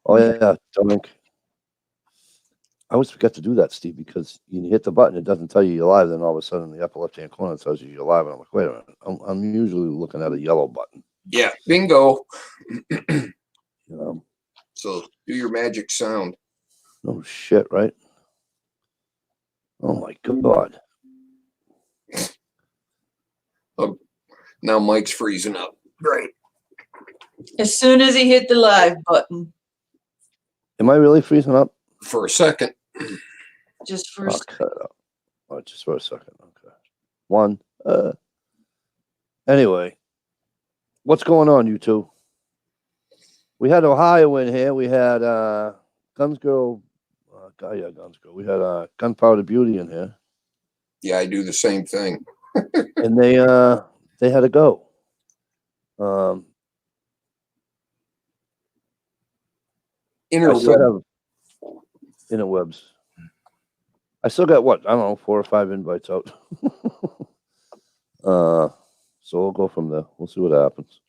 Oh yeah, drink. I always forget to do that, Steve, because you hit the button, it doesn't tell you you're live. Then all of a sudden, in the upper left-hand corner tells you you're live, and I'm like, wait a minute. I'm usually looking at a yellow button. Yeah, bingo. You know. So do your magic sound. Oh shit! Right? Oh my god! Oh, now Mike's freezing up. Great. As soon as he hit the live button. Am I really freezing up? For a second. Just for a second. Oh, just for a second. Okay. One. Anyway, what's going on, you two? We had Ohio in here. We had Guns Girl. Guns Girl. We had Gunpowder Beauty in here. Yeah, I do the same thing. And they had to go. Interwebs. I still got what? I don't know, 4 or 5 invites out. So we'll go from there. We'll see what happens.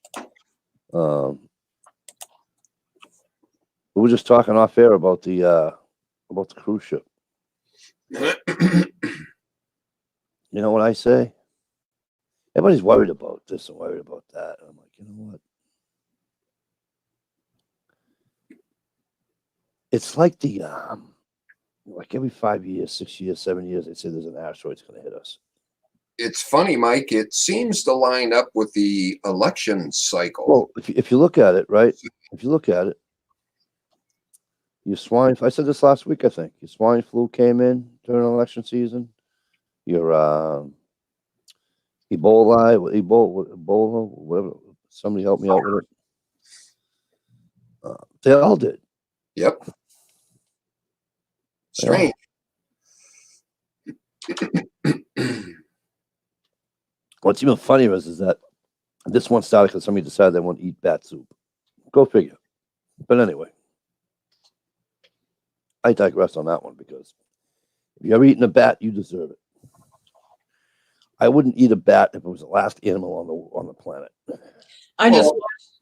We were just talking off air about the cruise ship. You know what I say? Everybody's worried about this and worried about that. I'm like, you know what? It's like the like every 5 years, 6 years, 7 years, they say there's an asteroid's going to hit us. It's funny, Mike. It seems to line up with the election cycle. Well, if you look at it, right? If you look at it, your swine. I said this last week, I think. Your swine flu came in during election season. Your Ebola, whatever. Somebody help me out with it. They all did. Yep. Strange. What's even funnier is that this one started because somebody decided they want to eat bat soup. Go figure. But anyway, I digress on that one because if you're eating a bat, you deserve it. I wouldn't eat a bat if it was the last animal on the planet. I just watched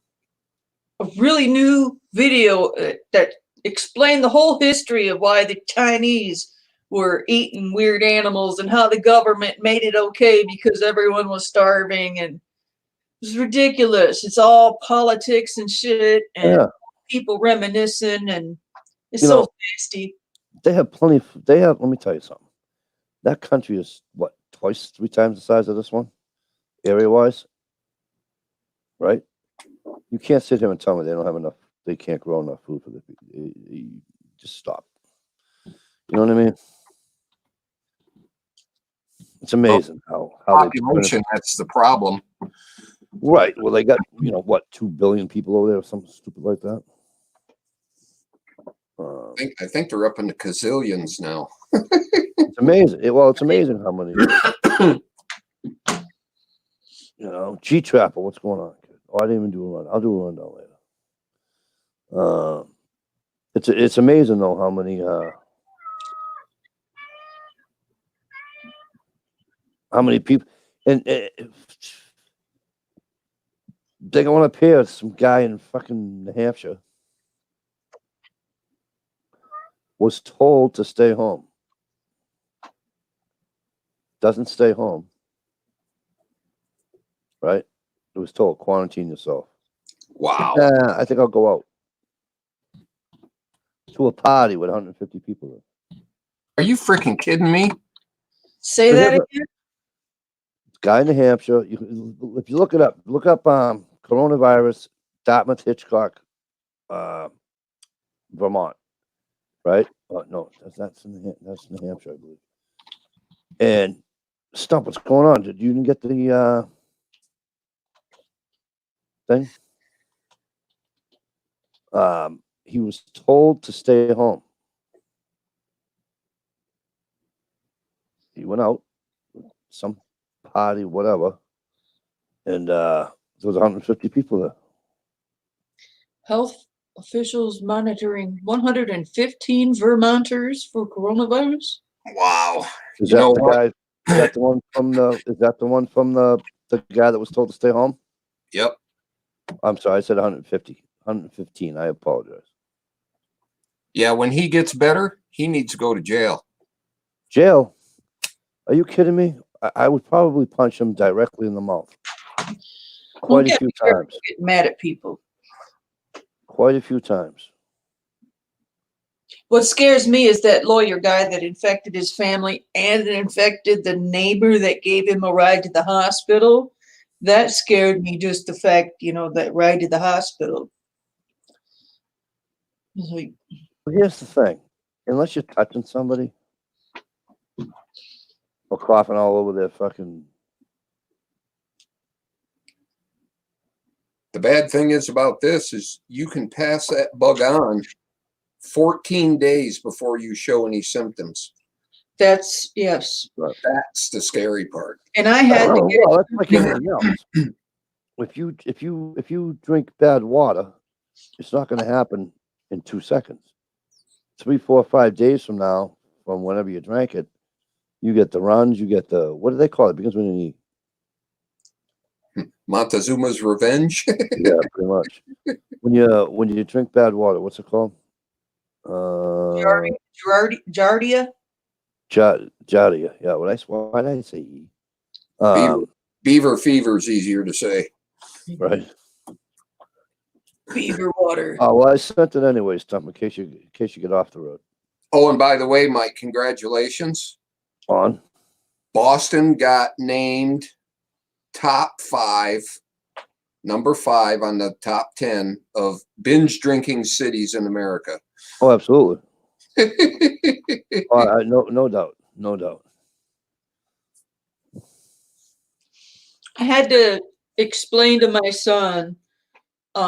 a really new video that explained the whole history of why the Chinese were eating weird animals and how the government made it okay because everyone was starving, and it was ridiculous. It's all politics and shit and people reminiscing, and it's so nasty. They have plenty. Let me tell you something. That country is what, 2x, 3 times the size of this one, area-wise, right? You can't sit here and tell me they don't have enough. They can't grow enough food for the people. Just stop. You know what I mean? It's amazing how population. That's the problem. Right. Well, they got 2 billion people over there or something stupid like that. I think they're up in the gazillions now. It's amazing. It's amazing how many. G-Trapper, what's going on? Oh, I didn't even do a run. I'll do a rundown later. It's amazing though how many people, and they're going up here. Some guy in fucking New Hampshire was told to stay home. Doesn't stay home. Right? It was told, quarantine yourself. Wow. I think I'll go out to a party with 150 people there. Are you freaking kidding me? Say that again. Guy in New Hampshire. If you look it up, coronavirus, Dartmouth, Hitchcock, Vermont. Right? No, that's New Hampshire, I believe. And Stump, what's going on? Did you even get the thing? He was told to stay home. He went out, some party, whatever, and there was 150 people there. Health officials monitoring 115 Vermonters for coronavirus. Wow. Is that the guy? Is that the one from the? Is that the one from the guy that was told to stay home? Yep. I'm sorry, I said 150. 115. I apologize. Yeah, when he gets better, he needs to go to jail. Jail? Are you kidding me? I would probably punch him directly in the mouth. Quite a few times. Get mad at people. Quite a few times. What scares me is that lawyer guy that infected his family and infected the neighbor that gave him a ride to the hospital. That scared me, just the fact, that ride to the hospital. Like, Well, here's the thing. Unless you're touching somebody or coughing all over their fucking... The bad thing is about this is you can pass that bug on 14 days before you show any symptoms. that's, yes. That's the scary part. And I had to get well, that's like anything else. If you drink bad water, it's not going to happen in 2 seconds. 3, 4, 5 days from now, from whenever you drank it, you get the runs, you get the, what do they call it? Because when you eat. Montezuma's Revenge. Yeah, pretty much. When you drink bad water, what's it called? Giardia. Giardia. Yeah. Why did I say E? Beaver fever is easier to say. Right. Beaver water. Oh well, I sent it anyways, Tom, in case you get off the road. Oh, and by the way, Mike, congratulations. On. Boston got named top 5, number 5 on the top 10 of binge drinking cities in America. Oh, absolutely. No doubt. No doubt. I had to explain to my son.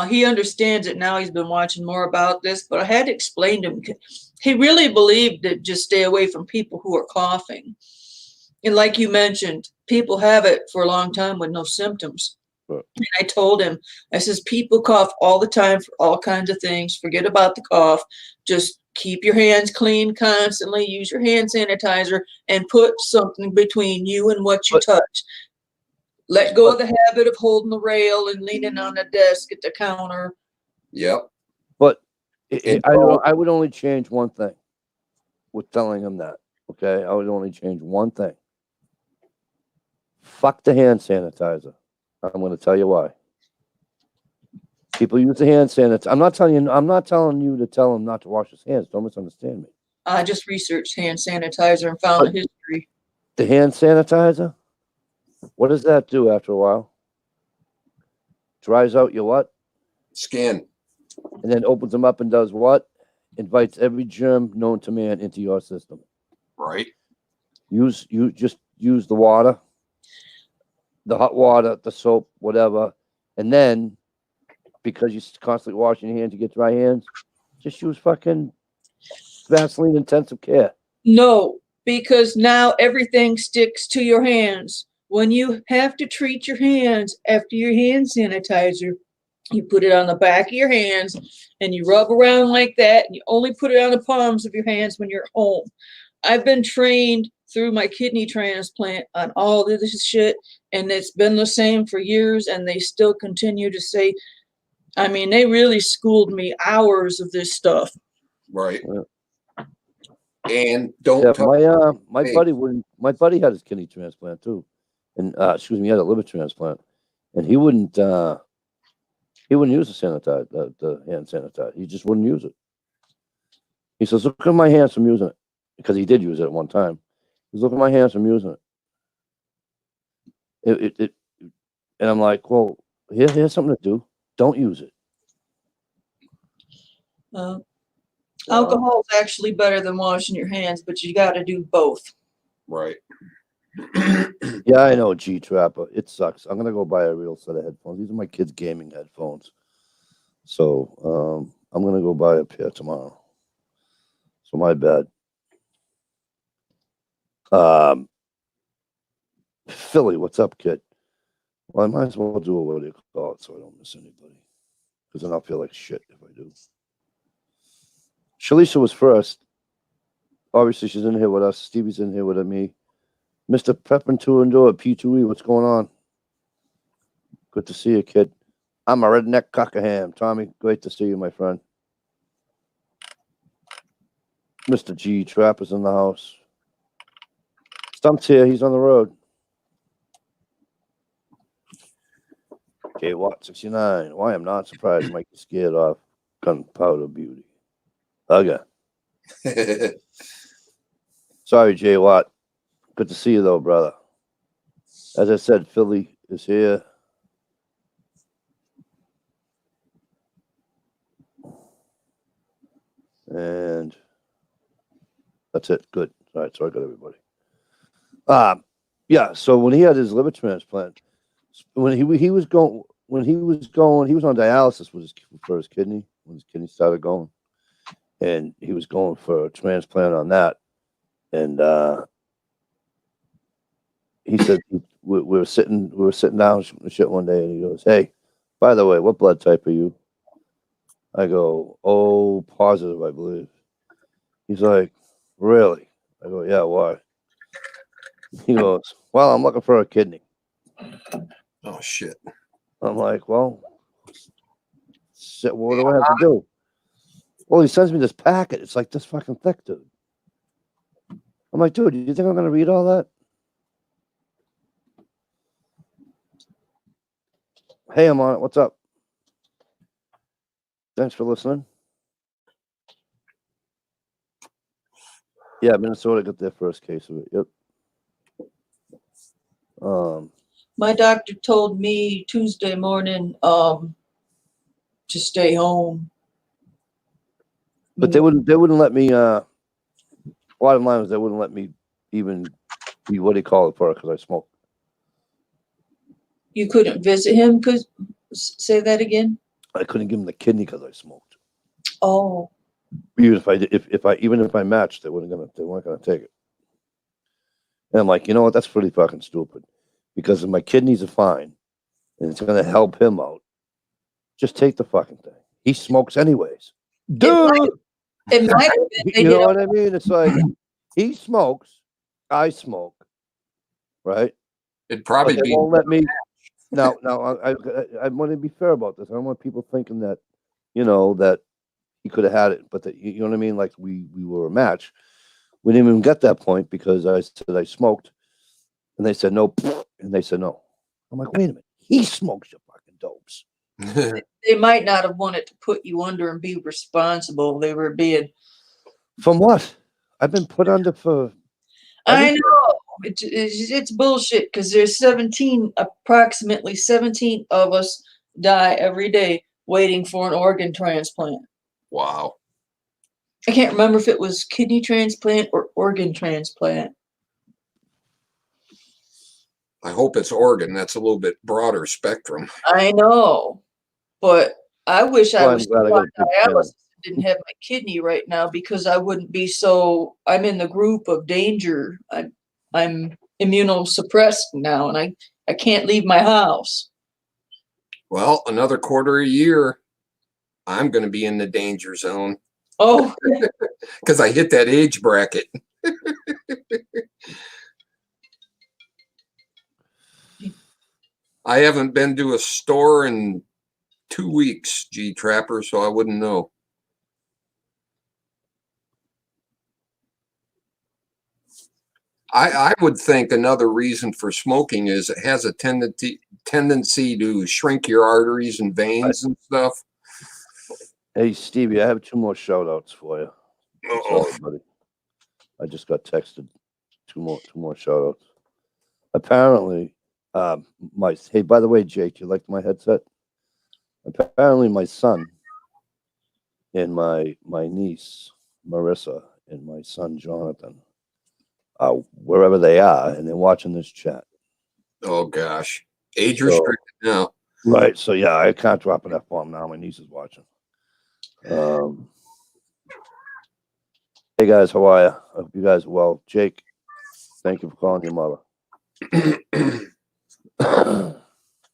He understands it now. He's been watching more about this, but I had to explain to him. He really believed that just stay away from people who are coughing. And like you mentioned, people have it for a long time with no symptoms. Right. And I told him, I says, people cough all the time for all kinds of things. Forget about the cough. Just keep your hands clean constantly. Use your hand sanitizer and put something between you and what you touch. Let go of the habit of holding the rail and leaning on the desk at the counter. Yep. But I would only change one thing with telling him that. Okay, I would only change one thing. Fuck the hand sanitizer. I'm going to tell you why. People use the hand sanitizer. I'm not telling you to tell him not to wash his hands. Don't misunderstand me. I just researched hand sanitizer and found the history. The hand sanitizer? What does that do after a while? Dries out your what? Skin. And then opens them up and does what? Invites every germ known to man into your system. Right. You just use the water, the hot water, the soap, whatever, and then because you're constantly washing your hands, you get dry hands. Just use fucking Vaseline intensive care. No, because now everything sticks to your hands. When you have to treat your hands after your hand sanitizer, you put it on the back of your hands and you rub around like that. And you only put it on the palms of your hands when you're home. I've been trained through my kidney transplant on all this shit, and it's been the same for years, and they still continue to say, I mean, they really schooled me hours of this stuff. Right. Yeah. And don't my buddy had his kidney transplant too. And he had a liver transplant. And he wouldn't use the sanitizer, the hand sanitizer. He just wouldn't use it. He says, look at my hands from using it. Because he did use it at one time. He says, look at my hands from using it. And I'm like, well, here's something to do. Don't use it. Alcohol is actually better than washing your hands, but you got to do both. Right. Yeah, I know, G Trapper. It sucks. I'm gonna go buy a real set of headphones. These are my kids' gaming headphones. So I'm gonna go buy a pair tomorrow. So my bad. Philly, what's up, kid? Well, I might as well do a what do you call it so I don't miss anybody. Because then I'll feel like shit if I do. Shalisha was first. Obviously, she's in here with us. Stevie's in here with me. Mr. Pepin 2 and Do at P2E, what's going on? Good to see you, kid. I'm a redneck cockerham. Tommy, great to see you, my friend. Mr. G Trapper's in the house. Stump's here. He's on the road. J Watt 69. Why I'm not surprised Mike is scared off Gunpowder Beauty. Okay. Sorry, J Watt. Good to see you though, brother. As I said, Philly is here. And that's it. Good. All right, so I got everybody. Yeah. So when he had his liver transplant, when he was on dialysis for his kidney when his kidney started going, and he was going for a transplant on that, and he said we were sitting down shit one day, and he goes, "Hey, by the way, what blood type are you?" I go, "Oh, positive, I believe." He's like, "Really?" I go, "Yeah, why?" He goes, "Well, I'm looking for a kidney." Oh shit. I'm like, "Well, shit, what do I have to do?" Well, he sends me this packet. It's like this fucking thick, dude. I'm like, "Dude, you think I'm gonna read all that?" Hey, I'm on it. What's up? Thanks for listening. Yeah, Minnesota got their first case of it. Yep. My doctor told me Tuesday morning to stay home. But they wouldn't let me. Bottom line was they wouldn't let me even be what do you call it for because I smoke. You couldn't visit him? Say that again? I couldn't give him the kidney because I smoked. Oh. Even if I matched, they weren't gonna take it. And I'm like, you know what? That's pretty fucking stupid. Because if my kidneys are fine and it's gonna help him out, just take the fucking thing. He smokes anyways. Dude, It might have been. They you know did what I mean? It's like he smokes, I smoke, right? It'd But probably they be won't let me. Now, I want to be fair about this. I don't want people thinking that, that he could have had it, but that you know what I mean. Like we were a match. We didn't even get that point because I said I smoked, and they said no, and they said no. I'm like, wait a minute, he smokes, you fucking dopes. They might not have wanted to put you under and be responsible. They were being. From what? I've been put under for. I know it's bullshit because there's approximately 17 of us die every day waiting for an organ transplant. Wow. I can't remember if it was kidney transplant or organ transplant. I hope it's organ. That's a little bit broader spectrum. I know, but I wish I Well, I'm was glad I got a good dialysis channel. and didn't have my kidney right now because I wouldn't be so. I'm in the group of danger. I'm immunosuppressed now, and I can't leave my house. Well, another quarter a year, I'm going to be in the danger zone Oh, because I hit that age bracket. I haven't been to a store in 2 weeks, G Trapper, so I wouldn't know. I would think another reason for smoking is it has a tendency to shrink your arteries and veins and stuff. Hey Stevie, I have 2 more shout outs for you. Uh-oh. Sorry, buddy. I just got texted 2 more shout outs. Apparently, hey, by the way, Jake, you like my headset? Apparently, my son and my niece Marissa and my son Jonathan, wherever they are, and they're watching this chat. Oh gosh, age restricted now. Right. So yeah, I can't drop an F-bomb now. My niece is watching. Hey guys, how are you? I hope you guys are well. Jake, thank you for calling your mother.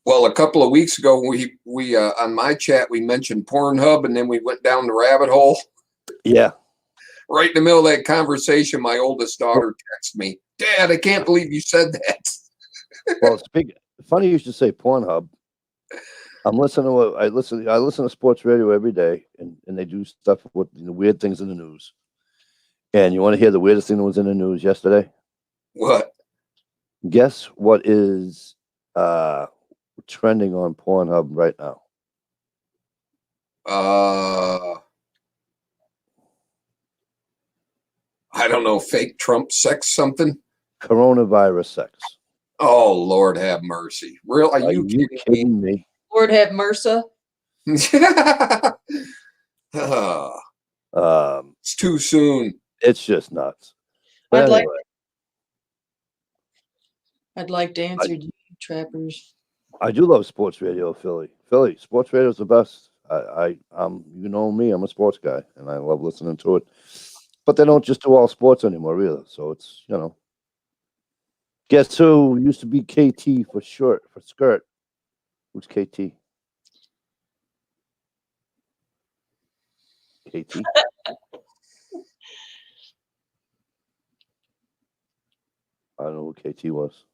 Well, a couple of weeks ago, we on my chat we mentioned Pornhub, and then we went down the rabbit hole. Yeah. Right in the middle of that conversation, my oldest daughter texted me, "Dad, I can't believe you said that." Well, funny you should say Pornhub. I'm listening to I listen to sports radio every day, and they do stuff with weird things in the news. And you want to hear the weirdest thing that was in the news yesterday? What? Guess what is trending on Pornhub right now? I don't know. Fake Trump sex something. Coronavirus sex. Oh, Lord have mercy. Real? Are you kidding me? me? Lord have mercy. It's too soon. It's just nuts. But I'd anyway, like to answer you, trappers. I do love sports radio, Philly. Philly, sports radio is the best. You know me, I'm a sports guy, and I love listening to it. But they don't just do all sports anymore, either. So it's, you know. Guess who used to be KT for short, for skirt? Who's KT? KT? I don't know who KT was.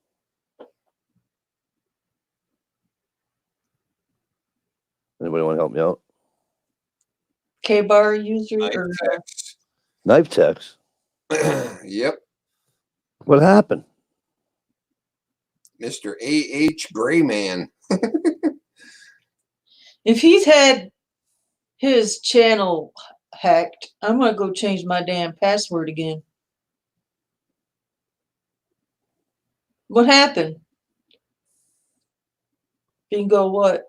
Anybody want to help me out? K-bar user Knife or text. Knife text. Yep. What happened? Mr. A.H. Grayman. if he's had his channel hacked, I'm gonna go change my damn password again. What happened? Bingo what?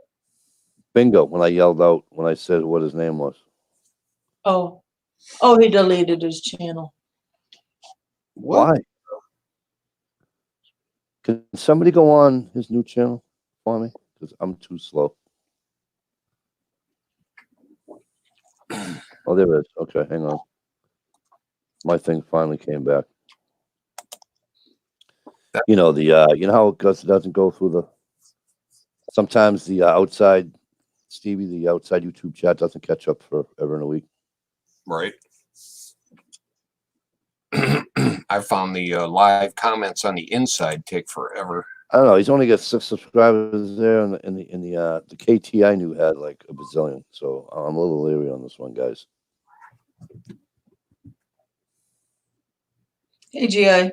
Bingo, when I yelled out, when I said what his name was. Oh. Oh, he deleted his channel. What? Why? Can somebody go on his new channel for me? Because I'm too slow. Oh, there it is. Okay, hang on. My thing finally came back. You know you know how it doesn't go through the. Sometimes the outside, Stevie, the outside YouTube chat doesn't catch up forever in a week. Right. I found the live comments on the inside take forever. I don't know. He's only got 6 subscribers there, and the KT I knew had like a bazillion. So I'm a little leery on this one, guys. Hey, GI.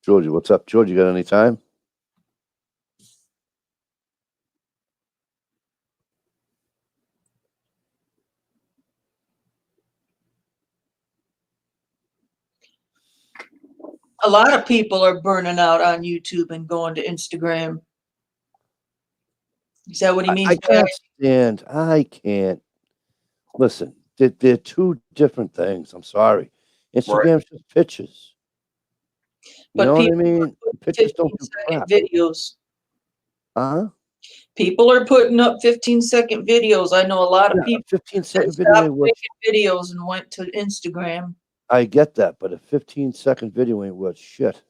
Georgie, what's up? George, you got any time? A lot of people are burning out on YouTube and going to Instagram. Is that what he means? I can't stand. I can't. Listen, they're two different things. I'm sorry. Instagram's just pictures. You But know what I people mean? Pictures don't do 15-second crap. videos. Huh? People are putting up 15-second videos. I know a lot of people 15-second that video stopped ain't worth. making videos and went to Instagram. I get that, but a 15-second video ain't worth shit.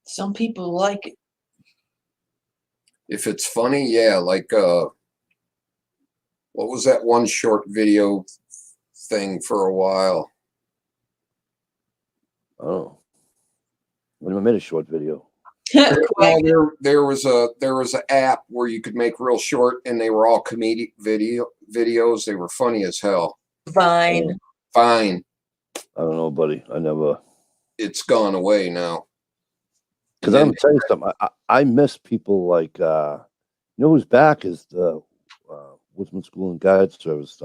Some people like it. If it's funny, yeah, like what was that one short video thing for a while? Oh. When I made a short video. Well, there was an app where you could make real short, and they were all comedic videos. They were funny as hell. Vine. Fine. I don't know, buddy. I never. It's gone away now. Because I'm gonna tell you something. I miss people like you know who's back is the Woodsman School and Guide Service.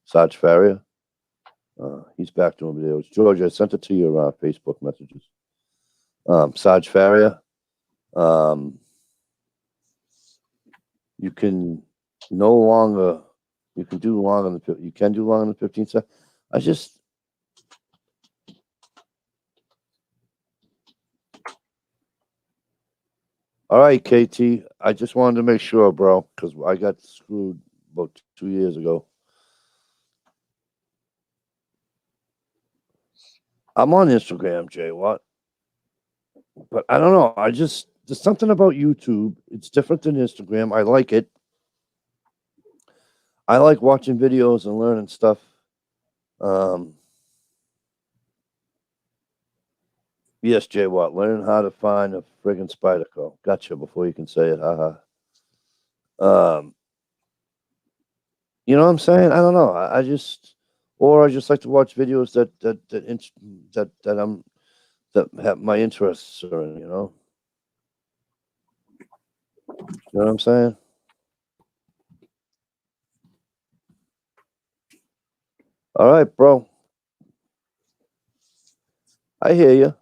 Sarge Farrier. He's back doing videos. George, I sent it to your Facebook messages. Sarge Farrier. You can no longer. You can do long on the. You can do long on the 15 seconds. I just. All right, KT. I just wanted to make sure, bro, because I got screwed about 2 years ago. I'm on Instagram, Jay. What? But I don't know. There's something about YouTube. It's different than Instagram. I like it. I like watching videos and learning stuff. Yes, Jay Watt. Learn how to find a friggin' spider call. Gotcha before you can say it. Haha. You know what I'm saying? I don't know. I just, or I just like to watch videos that have my interests are in. You know what I'm saying? All right, bro. I hear you.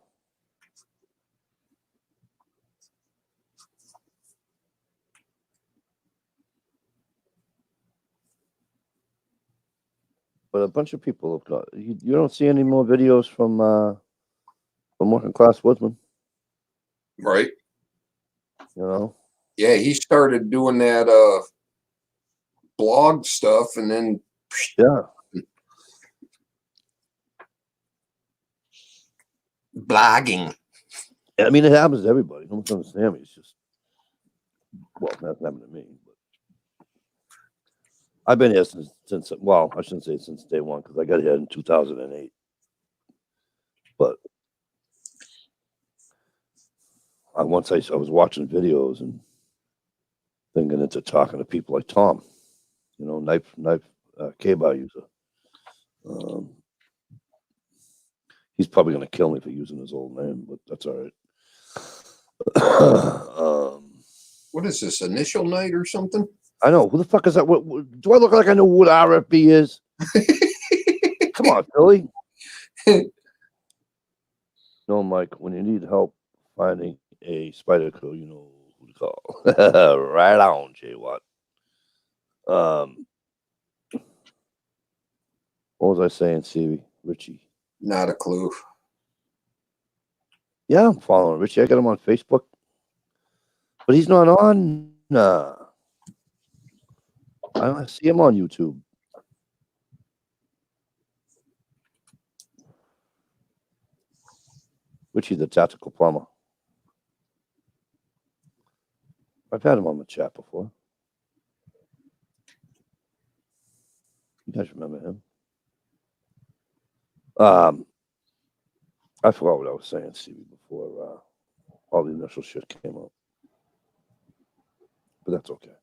But a bunch of people have got. You don't see any more videos from working class woodsman. Right. You know. Yeah, he started doing that blog stuff, and then Yeah. blogging. I mean, it happens to everybody. Don't understand me. It's just, well, that's happened to me. But I've been here since. Well, I shouldn't say since day one because I got here in 2008. But once I was watching videos and then getting into talking to people like Tom, you know, knife K-bar user. He's probably going to kill me for using his old name, but that's all right. What is this, Initial Night or something? I know. Who the fuck is that? Do I look like I know what RFB is? Come on, Philly. No, Mike, when you need help finding a spider crew, you know who to call. Right on, Jay Watt. What was I saying, Stevie? Richie. Not a clue. Yeah, I'm following Richie. I got him on Facebook. But he's not on. I don't see him on YouTube. Richie, the tactical plumber. I've had him on the chat before. You guys remember him? I forgot what I was saying, Stevie, before all the initial shit came up. But that's okay.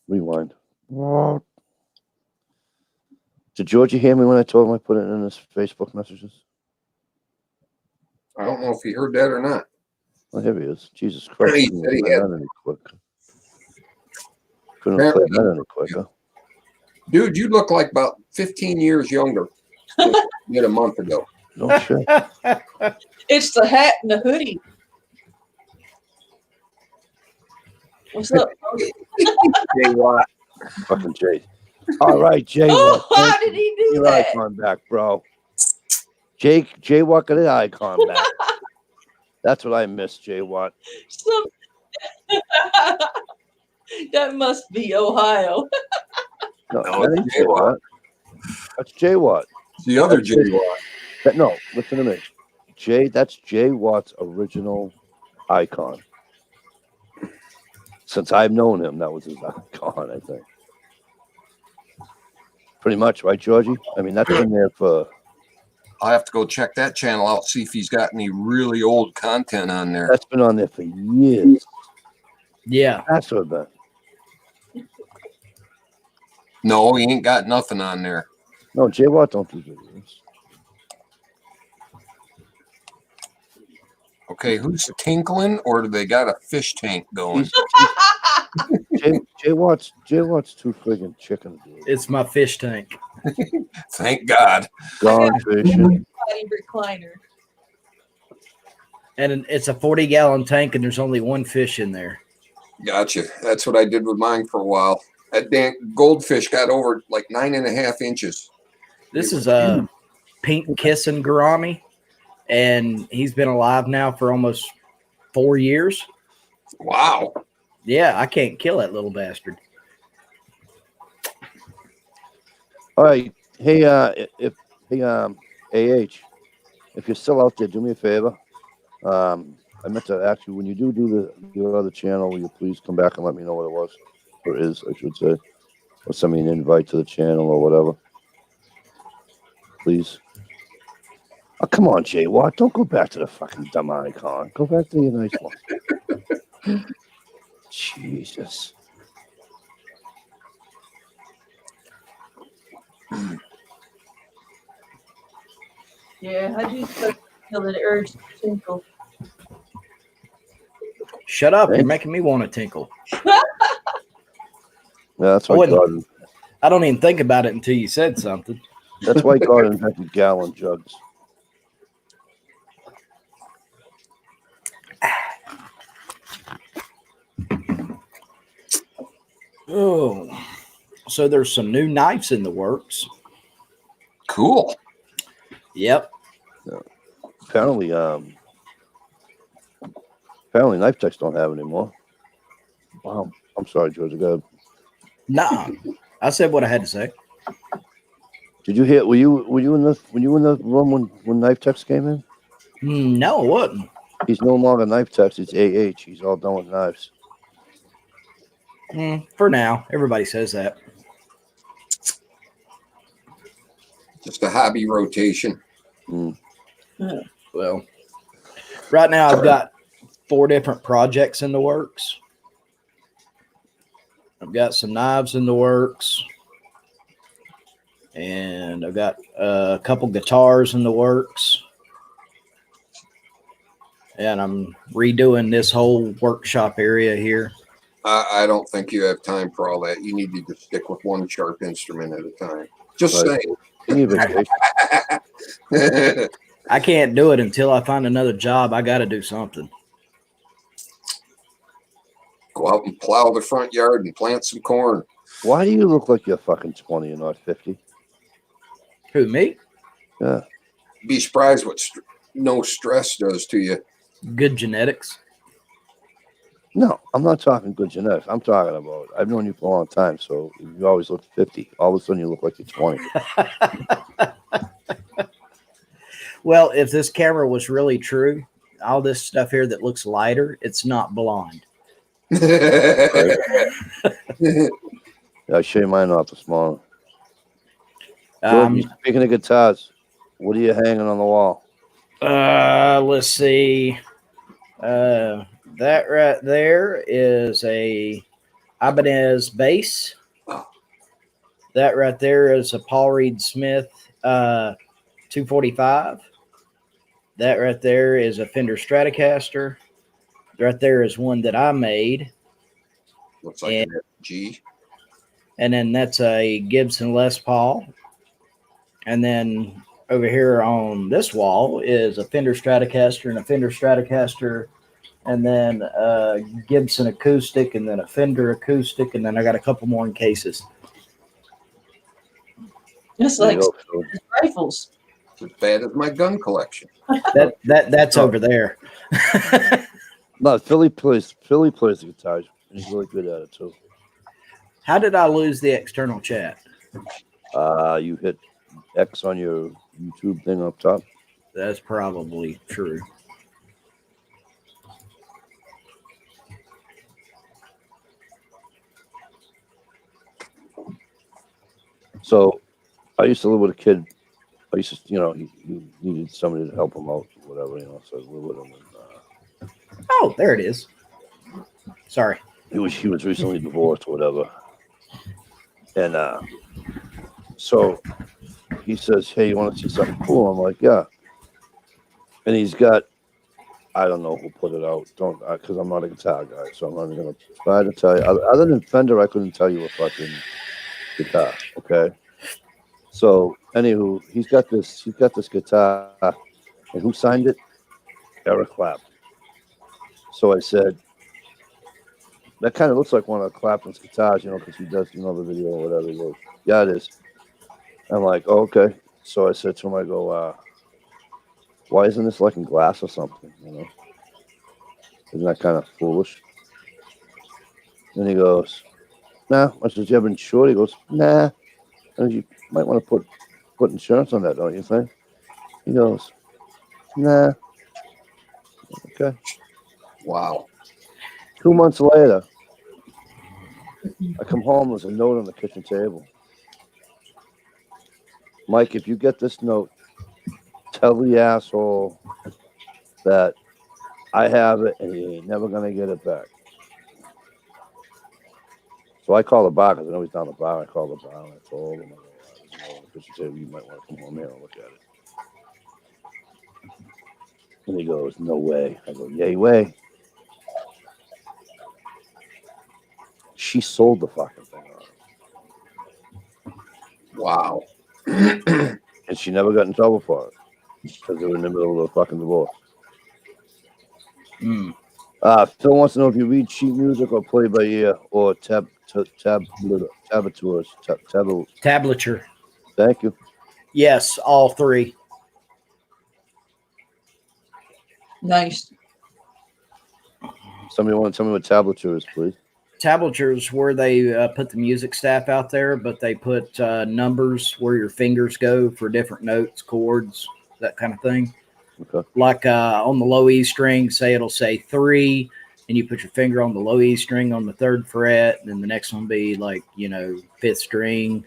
Rewind. Did Georgie hear me when I told him I put it in his Facebook messages? I don't know if he heard that or not. Oh, here he is. Jesus Christ. He Couldn't said he play had. that any quicker. Couldn't play that any quicker. Dude, you look like about 15 years younger than you did a month ago. No shit. It's the hat and the hoodie. What's up? Jay Watt. Fucking Jay. All right, Jay. Oh, Watt, how did he do your that? icon back, bro. Jay Watt got his icon back. That's what I missed, Jay Watt. That must be Ohio. No, No, that it's ain't Jay Jay Watt. Watt. That's Jay Watt. The other That's Jay Watt. No, listen to me. That's Jay Watt's original icon. Since I've known him, that was his icon, I think. Pretty much, right, Georgie? I mean, that's been there for... I'll have to go check that channel out, see if he's got any really old content on there. That's been on there for years. Yeah. That's what been. No, he ain't got nothing on there. No, Jay Watt don't do videos. Okay, who's tinkling, or do they got a fish tank going? Jay Watt's too friggin' chicken, dude. It's my fish tank. Thank God. Gone fishing. Recliner. And it's a 40-gallon tank, and there's only one fish in there. Gotcha. That's what I did with mine for a while. That damn goldfish got over like 9.5 inches. This is a pink kissing gourami, and he's been alive now for almost 4 years. Wow. Yeah, I can't kill that little bastard. All right. Hey, AH, if you're still out there, do me a favor. I meant to ask you, when you do your other channel, will you please come back and let me know what it was? Or is, I should say. Or send me an invite to the channel or whatever. Please. Oh, come on, Jay Watt. Don't go back to the fucking dumb icon. Go back to your nice one. Jesus. Yeah, I do feel the urge to tinkle. Shut up! You're Thanks. making me want to tinkle. Yeah, that's I why wouldn't- God. I don't even think about it until you said something. That's why God invented gallon jugs. Oh, so there's some new knives in the works. Cool. Yep. Apparently, knife techs don't have anymore. Wow. I'm sorry, George. Nah. I said what I had to say. Did you hear? Were you in the room when knife techs came in? No, it wasn't. He's no longer knife techs. It's AH. He's all done with knives. For now, everybody says that. Just a hobby rotation. Mm. Well, right now I've got 4 different projects in the works. I've got some knives in the works, and I've got a couple guitars in the works, and I'm redoing this whole workshop area here. I don't think you have time for all that. You need to just stick with one sharp instrument at a time. Just Right. You need vacation. saying. I can't do it until I find another job. I got to do something. Go out and plow the front yard and plant some corn. Why do you look like you're fucking 20 and not 50? Who, me? Yeah. Be surprised what no stress does to you. Good genetics. No, I'm not talking good genetics. I'm talking about, I've known you for a long time, so you always look 50. All of a sudden you look like you're 20. Well, if this camera was really true, all this stuff here that looks lighter, it's not blonde. Right? Yeah, I shaved mine off this morning. George, speaking of guitars, what are you hanging on the wall? Let's see. That right there is a Ibanez bass. That right there is a Paul Reed Smith 245. That right there is a Fender Stratocaster. Right there is one that I made. Looks like an FG. And then that's a Gibson Les Paul. And then over here on this wall is a Fender Stratocaster and a Fender Stratocaster, and then a Gibson acoustic, and then a Fender acoustic, and then I got a couple more in cases. Just There like you go, George. rifles. It's as bad as my gun collection. That's over there. No, Philly plays the guitar, and he's really good at it too. How did I lose the external chat? You hit X on your YouTube thing up top. That's probably true. So, I used to live with a kid. I used to, he needed somebody to help him out, or whatever, so I lived with him. And, Oh, there it is. Sorry. he was recently divorced, or whatever. And so he says, "Hey, you want to see something cool?" I'm like, "Yeah." And he's got, I don't know who put it out. Don't, because I'm not a guitar guy, so I'm not going to try to tell you. Other than Fender, I couldn't tell you a fucking guitar. Okay. So, anywho, he's got this guitar, and who signed it? Eric Clapton. So I said, that kind of looks like one of Clapton's guitars, because he does, the video or whatever. He goes, yeah, it is. I'm like, oh, okay. So I said to him, I go, why isn't this like in glass or something? Isn't that kind of foolish? And he goes, nah. I said, you ever insured? He goes, nah. And you might want to put insurance on that, don't you think? He goes, nah. Okay. Wow. 2 months later, I come home, there's a note on the kitchen table. Mike, if you get this note, tell the asshole that I have it and he ain't never going to get it back. So I call the bar because I know he's down the bar. I call the bar and I told him, Because she said, you might want to come home here and look at it. And he goes, no way. I go, yay way. She sold the fucking thing on him. Wow. And she never got in trouble for it. Because they were in the middle of a fucking divorce. Mm. Phil wants to know if you read sheet music or play by ear or tablatures. Tablature. Thank you. Yes, all three. Nice. Somebody want to tell me what tablature is, please? Tablature is where they put the music staff out there, but they put numbers where your fingers go for different notes, chords, that kind of thing. Okay. Like on the low E string, say it'll say 3, and you put your finger on the low E string on the 3rd fret, and then the next one be like, 5th string,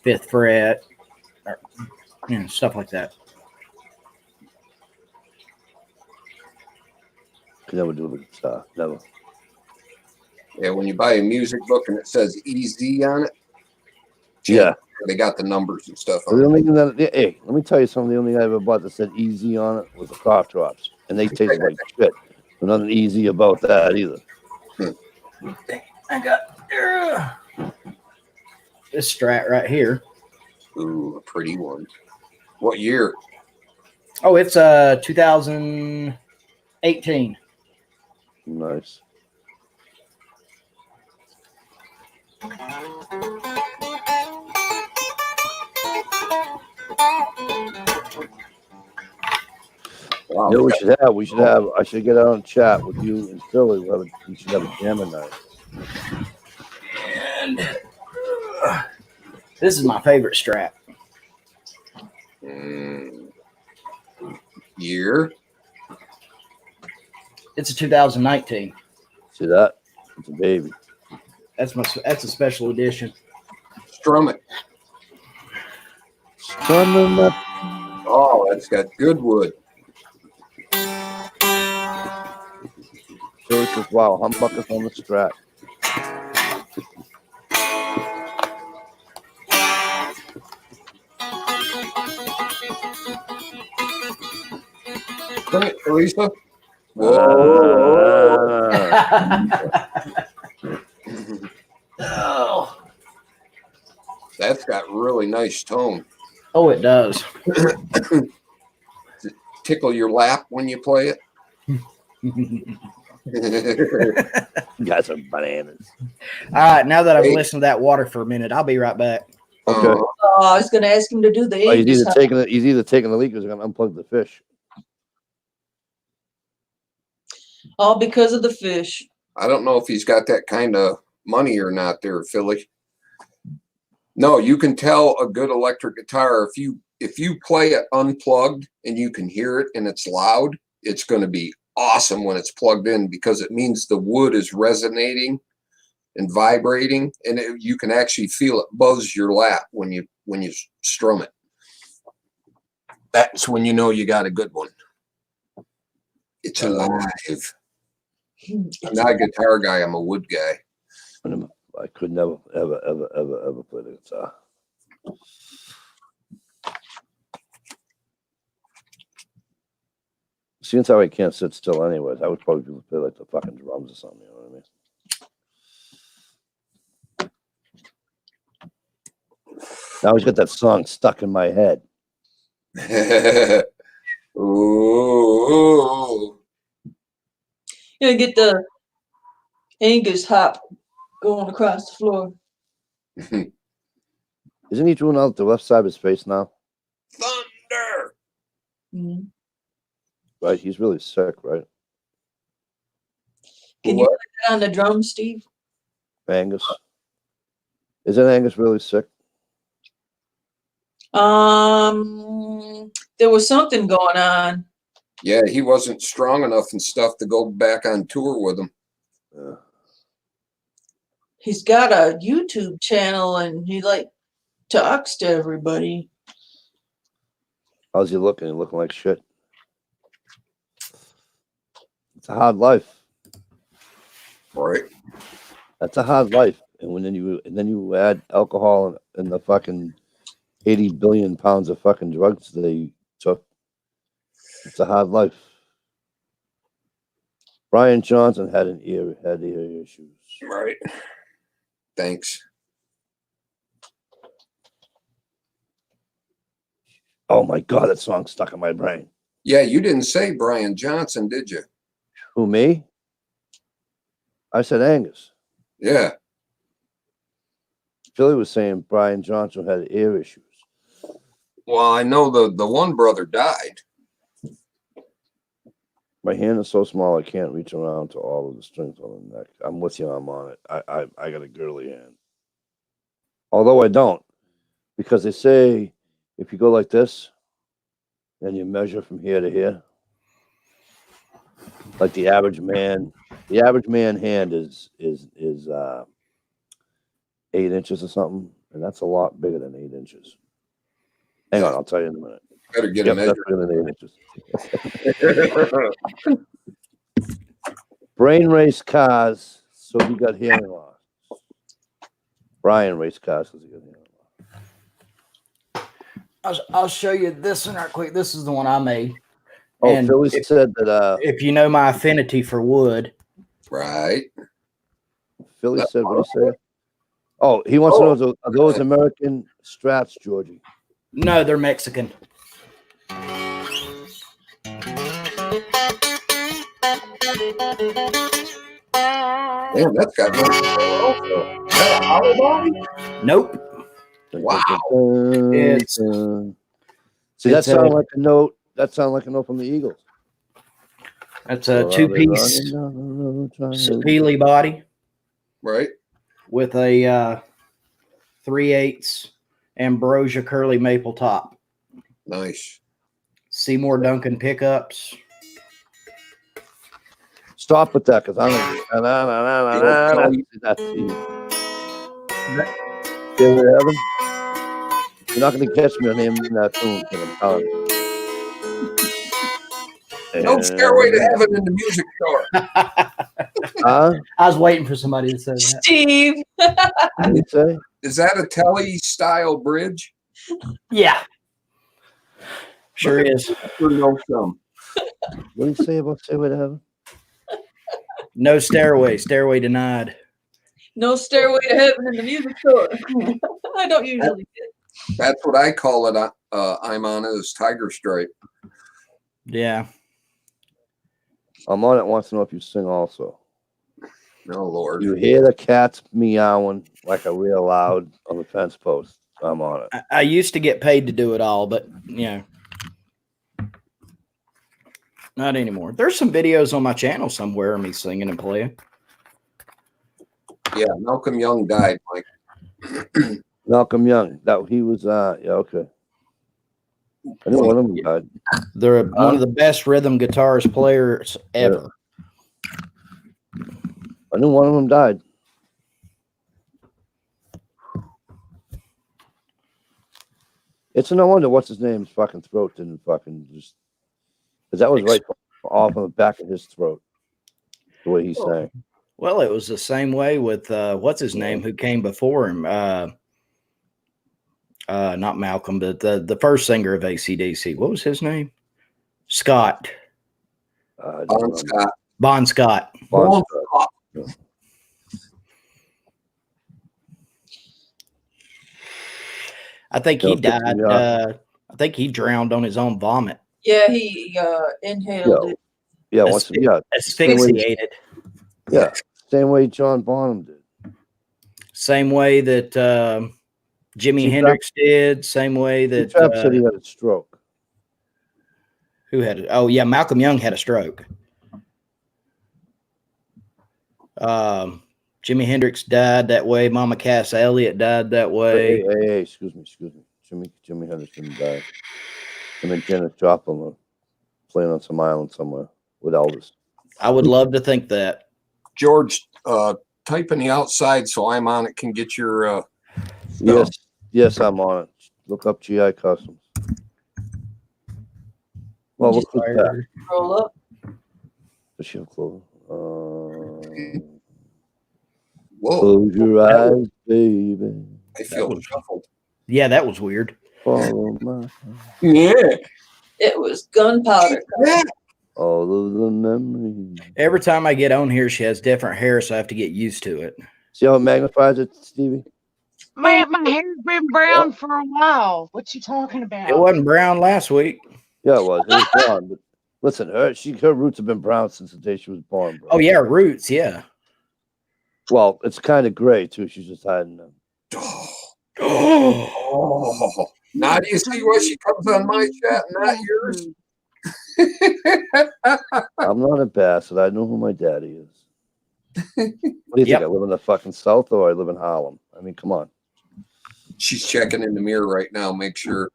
5th fret, or, stuff like that. Could never do the guitar. Never. Yeah, when you buy a music book and it says EZ on it, Yeah. they got the numbers and stuff The on it. only thing that, hey, let me tell you something. The only thing I ever bought that said easy on it was the cough drops. And they taste like shit. There's nothing easy about that either. I got this Strat right here. Ooh, a pretty one. What year? Oh, it's 2018. Nice. Wow. You know, I should get out and chat with you and Philly. We should have a jamming night. And this is my favorite Strat. Year? It's a 2019. See that? It's a baby. That's a special edition. Strum it. Strumming up. Oh, that's got good wood. Philly says, wow, humbuckers on the Strat. Bring it, Teresa. Oh. That's got really nice tone. Oh, it does. Tickle your lap when you play it. You guys are bananas. All right, now that I've Hey. listened to that water for a minute, I'll be right back. Okay. Oh, I was going to ask him to do the Oh, he's Angus either taking the leak or he's going to unplug the fish. all because of the fish. I don't know if he's got that kind of money or not there, Philly. No, you can tell a good electric guitar if you play it unplugged and you can hear it and it's loud, it's going to be awesome when it's plugged in because it means the wood is resonating and vibrating, and you can actually feel it buzz your lap when you strum it. That's when you know you got a good one. It's alive. I'm not a guitar guy. I'm a wood guy. I could never, ever play the guitar. Since I can't sit still anyways, I would probably play like the fucking drums or something, you know what I mean? Now he's got that song stuck in my head. Ooh. You gotta get the Angus hop going across the floor. Isn't he doing out the left side of his face now? Thunder. Mhm. Right? He's really sick, right? Can you put that on the drum, Steve? Angus. Isn't Angus really sick? There was something going on. Yeah, he wasn't strong enough and stuff to go back on tour with him. Yeah. He's got a YouTube channel and he talks to everybody. How's he looking? He looking like shit. It's a hard life. Right. That's a hard life. And then you add alcohol and the fucking 80 billion pounds of fucking drugs they took. It's a hard life. Brian Johnson had ear issues. Right. Thanks. Oh my God, that song's stuck in my brain. Yeah, you didn't say Brian Johnson, did you? Who, me? I said Angus. Yeah. Philly was saying Brian Johnson had ear issues. Well, I know the one brother died. My hand is so small I can't reach around to all of the strings on the neck. I'm with you. I'm on it. I got a girly hand. Although I don't, because they say if you go like this, and you measure from here to here, like the average man hand is 8 inches or something, and that's a lot bigger than 8 inches. Hang on, I'll tell you in a minute. Better get Yep, a measure. that's bigger than 8 inches. Brain raced cars, so he got hearing loss. Brian raced cars because he got hearing loss. I'll show you this one right quick. This is the one I made. Oh, And Philly said that. If you know my affinity for wood, Right. Philly said what he said. Oh, he wants to know are those American Strats, Georgie? no, they're Mexican. Damn, that's got no. Is that a hollow body? Nope. Wow. It's See, that sounds like a note. That sounds like a note from the Eagles. That's a two-piece Sapele body Right. with a 3/8 ambrosia curly maple top. Nice. Seymour Duncan pickups. Stop with that, because I'm heaven. You're not going to catch me on naming that tune, because I'm telling you. No Stairway to Heaven in the music store. Huh? I was waiting for somebody to say that. Steve. What did he say? Is that a Telly style bridge? Yeah. Sure is. For no some. What did he say about Stairway to Heaven? No stairway. Stairway denied. No Stairway to Heaven in the music store. I don't usually get. That's what I call it. I'm on it as Tiger Stripe. Yeah. I'm on it. Wants to know if you sing also. Oh, Lord. You hear the cats meowing like a real loud on the fence post. I'm on it. I used to get paid to do it all, but not anymore. There's some videos on my channel somewhere of me singing and playing. Yeah, Malcolm Young died, Mike. Malcolm Young. That he was. Yeah, okay. I didn't want him to die. They're one of the best rhythm guitarist players ever. I knew one of them died. It's no wonder what's his name's fucking throat didn't fucking just, because that was right off on the back of his throat, the way he sang. Well, it was the same way with what's his name who came before him. Not Malcolm, but the first singer of AC/DC. What was his name? Scott. Bon Scott. Bon Scott. Bon Scott. Yeah. I think he died. I think he drowned on his own vomit. Yeah, he inhaled it. Yeah, Asphyxiated. Yeah, same way John Bonham did. Same way that Jimi Hendrix did. Same way that said he had a stroke. Who had it? Oh yeah, Malcolm Young had a stroke. Jimi Hendrix died that way. Mama Cass Elliot died that way. Hey, excuse me. Jimi Hendrix didn't die. And then Janis Joplin were playing on some island somewhere with Elvis. I would love to think that. George, type in the outside so I'm on it can get your Yes, I'm on it. Look up GI Customs. Well, look at that. Roll up. Does she have clothes? Whoa. Close your eyes, baby. I feel shuffled. Yeah, that was weird. Follow my Yeah. It was gunpowder. all of the memories. Every time I get on here, she has different hair, so I have to get used to it. See how it magnifies it, Stevie? Man, my hair's been brown for a while. What you talking about? It wasn't brown last week. Yeah, it was. It was blonde. But listen, her roots have been brown since the day she was born, bro. Oh yeah, roots. Yeah. Well, it's kind of gray too. She's just hiding them. Oh, now do you see why she comes on my chat and not yours? I'm not a bastard. I know who my daddy is. What do you Yep. think? I live in the fucking South or I live in Harlem? I mean, come on. She's checking in the mirror right now, make sure.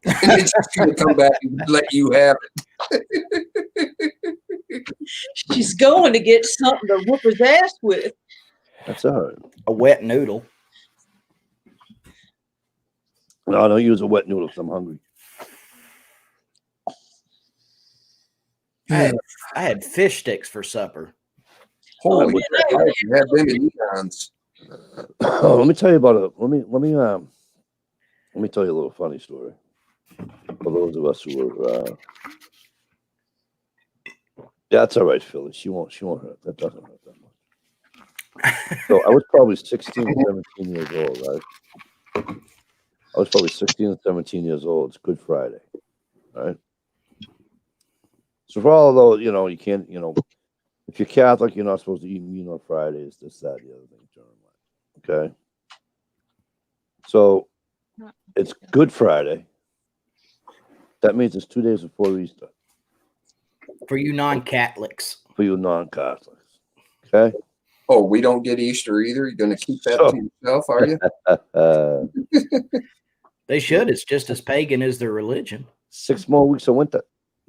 And she's gonna come back and let you have it. She's going to get something to whoop his ass with. That's all right. A wet noodle. No, don't use a wet noodle because I'm hungry. I had fish sticks for supper. Holy yeah, crap, you had them in eons. Oh, let me tell you about it. Let me tell you a little funny story. For those of us who were yeah, that's all right, Philly. She won't hurt. That doesn't hurt that much. So I was probably 16 or 17 years old, right? I was probably 16 or 17 years old. It's Good Friday. Right. So for all of those, you can't, if you're Catholic, you're not supposed to eat meat on Fridays, this, that, the other thing. Okay. So it's Good Friday. That means it's 2 days before Easter For you non-Catholics. for you non-Catholics. Okay. Oh, we don't get Easter either. You're gonna keep that to yourself, are you? They should. It's just as pagan as their religion. 6 more weeks of winter.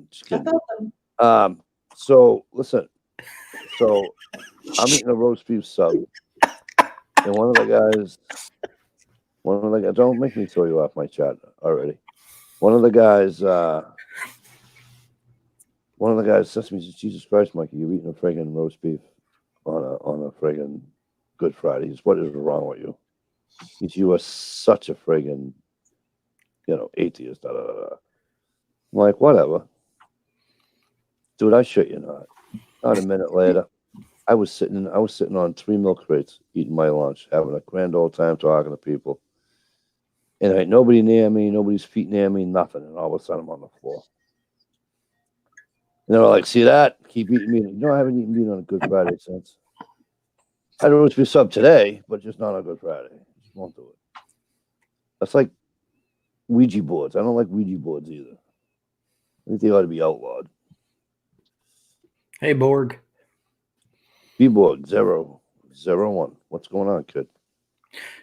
Just I kidding. thought them. So listen. So I'm eating a roast beef sub, and one of the guys, don't make me throw you off my chat already. One of the guys says to me, "Jesus Christ, Mikey, you're eating a friggin' roast beef on a friggin' Good Friday." He says, "What is wrong with you?" He says, "You are such a friggin', atheist." Da, da, da, da. I'm like, whatever. Dude, I shit you not. Not a minute later, I was sitting on 3 milk crates, eating my lunch, having a grand old time talking to people. And ain't nobody near me, nobody's feet near me, nothing. And all of a sudden I'm on the floor. And they were like, "See that? Keep eating meat." I haven't eaten meat on a Good Friday since. I don't know if it's sub today, but just not on Good Friday. Just won't do it. That's like Ouija boards. I don't like Ouija boards either. I think they ought to be outlawed. Hey, Borg. B-board 001. What's going on, kid?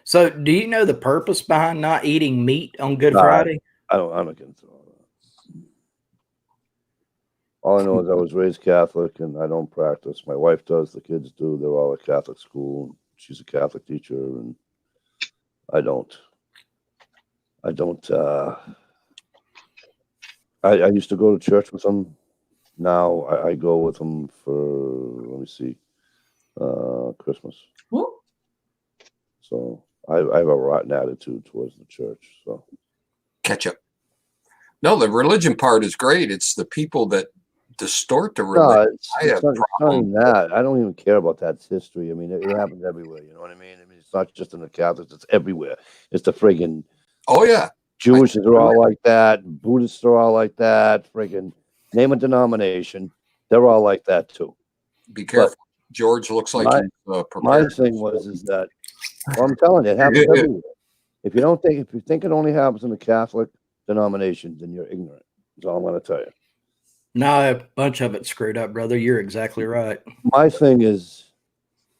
So, do you know the purpose behind not eating meat on Good Nah. Friday? I'm not getting through all that. All I know is I was raised Catholic and I don't practice. My wife does, the kids do. They're all at Catholic school. She's a Catholic teacher, and I don't. I used to go to church with them. Now I go with them for, let me see, Christmas. Whoop. So I have a rotten attitude towards the church. So Catch up. No, the religion part is great. It's the people that distort the no, religion. it's not even that. I don't even care about that history. I mean, it happens everywhere. You know what I mean? I mean, it's not just in the Catholics; it's everywhere. It's the friggin' Oh yeah. Jewish are all like that. Buddhists are all like that. Friggin' name a denomination, they're all like that too. Be careful. George looks like he's My prepared. thing is that, well, I'm telling you, it happens everywhere. If you think it only happens in the Catholic denomination, then you're ignorant. That's all I'm going to tell you. No, a bunch of it screwed up, brother. You're exactly right. My thing is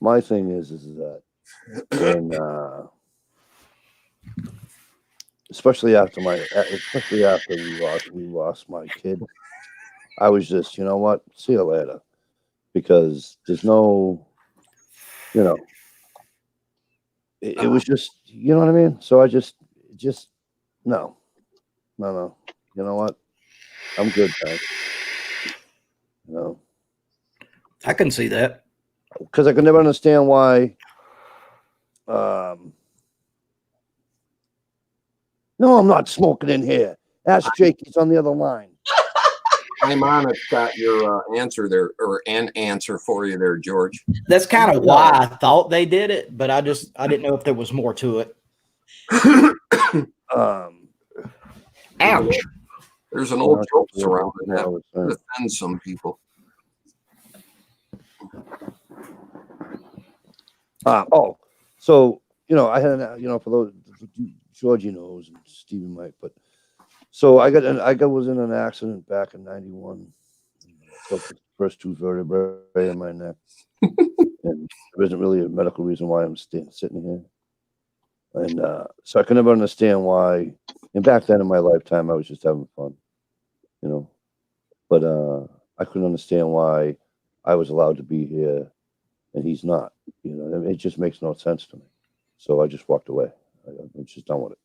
that when, especially after we lost my kid, I was just, you know what, see you later, because there's no, it was just, you know what I mean. So I just no. You know what, I'm good, thanks. I can see that. Because I could never understand why No, I'm not smoking in here. Ask Jake. He's on the other line. I'm on it. Got your answer there, or an answer for you there, George. That's kind of why I thought they did it, but I didn't know if there was more to it. Ouch. There's an old joke surrounding that. It offends some people. So I had for those Georgie knows and Stephen might, but so I was in an accident back in '91. Broke the first two vertebrae in my neck, and there isn't really a medical reason why I'm sitting here. And so I could never understand why. And back then in my lifetime, I was just having fun, But I couldn't understand why I was allowed to be here and he's not. It just makes no sense to me. So I just walked away. I'm just done with it.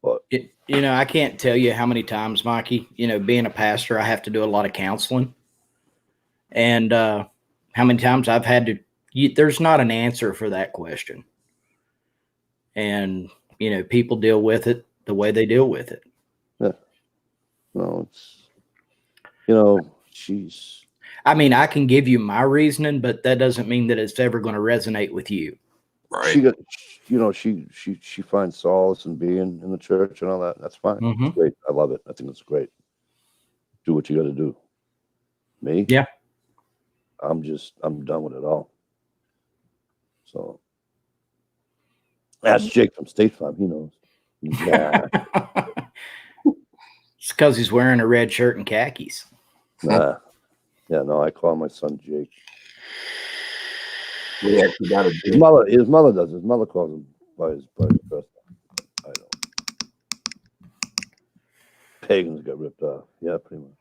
But I can't tell you how many times, Mikey. Being a pastor, I have to do a lot of counseling, and how many times I've had to. There's not an answer for that question. And, people deal with it the way they deal with it. Yeah. No, she's. I mean, I can give you my reasoning, but that doesn't mean that it's ever going to resonate with you. Right. She finds solace in being in the church and all that. That's fine. Mm-hmm. It's great. I love it. I think it's great. Do what you got to do. Me? Yeah. I'm done with it all. So. Ask Jake from State Farm. He knows. Yeah. It's because he's wearing a red shirt and khakis. Nah. Yeah, no, I call my son Jake. We actually got his mother does. His mother calls him by his first name. I don't. Pagans got ripped off. Yeah, pretty much.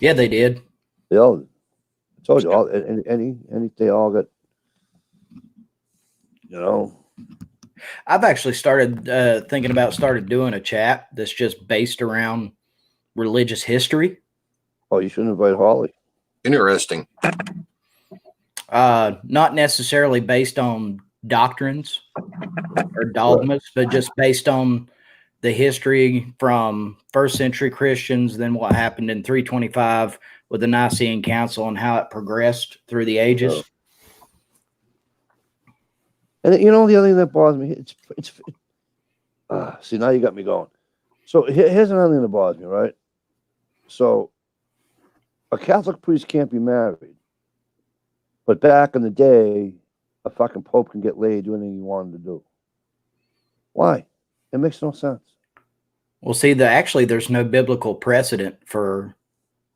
Yeah, they did. They all. I told you all. They all got. I've actually started thinking about doing a chat that's just based around religious history. Oh, you should invite Holly. Interesting. Not necessarily based on doctrines or dogmas, but just based on the history from first century Christians, then what happened in 325 with the Nicene Council and how it progressed through the ages. And the other thing that bothers me, see, now you got me going. So here's another thing that bothers me, right? So a Catholic priest can't be married, but back in the day, a fucking pope can get laid, do anything he wanted to do. Why? It makes no sense. Well, see, there's no biblical precedent for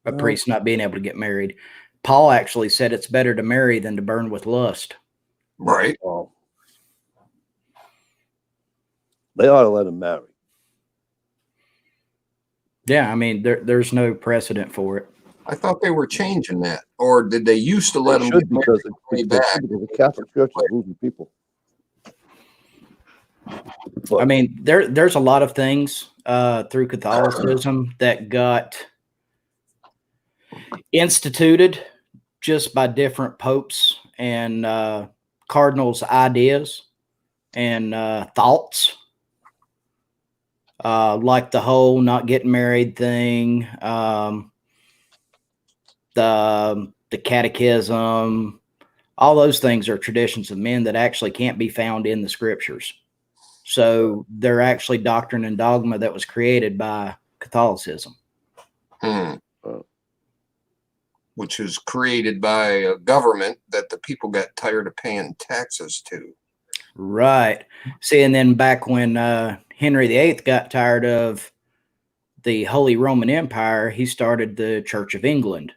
a priest not being able to get married. Paul actually said it's better to marry than to burn with lust. Right. Well, they ought to let him marry. Yeah, I mean, there's no precedent for it. I thought they were changing that, or did they used to let them get married way back? Because the Catholic Church is losing people. But, I mean, there's a lot of things through Catholicism that got instituted just by different popes and cardinals' ideas and thoughts, like the whole not getting married thing, the catechism. All those things are traditions of men that actually can't be found in the scriptures. So they're actually doctrine and dogma that was created by Catholicism. Which was created by a government that the people got tired of paying taxes to. Right. See, and then back when Henry VIII got tired of the Holy Roman Empire, he started the Church of England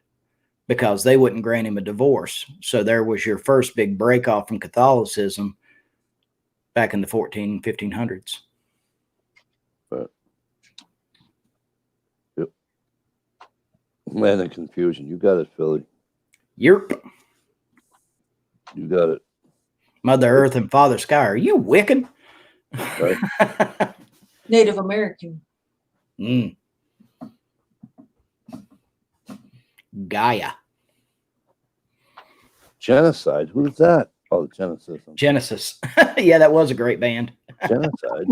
because they wouldn't grant him a divorce. So there was your first big break off from Catholicism back in the 1500s. Yep. Man, the confusion. You got it, Philly. Yep. You got it. Mother Earth and Father Sky. Are you Wiccan? Right. Native American. Gaia. Genocide. Who's that? Oh, Genesis. Genesis. Yeah, that was a great band. Genocide.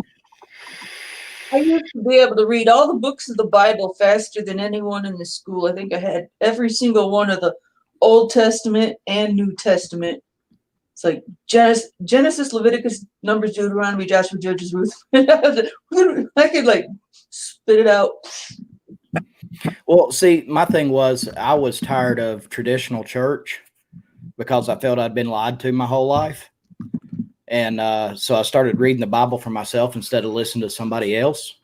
I used to be able to read all the books of the Bible faster than anyone in the school. I think I had every single one of the Old Testament and New Testament. It's like Genesis, Leviticus, Numbers, Deuteronomy, Joshua, Judges, Ruth. I could like spit it out. Well, see, my thing was I was tired of traditional church because I felt I'd been lied to my whole life. And so I started reading the Bible for myself instead of listening to somebody else.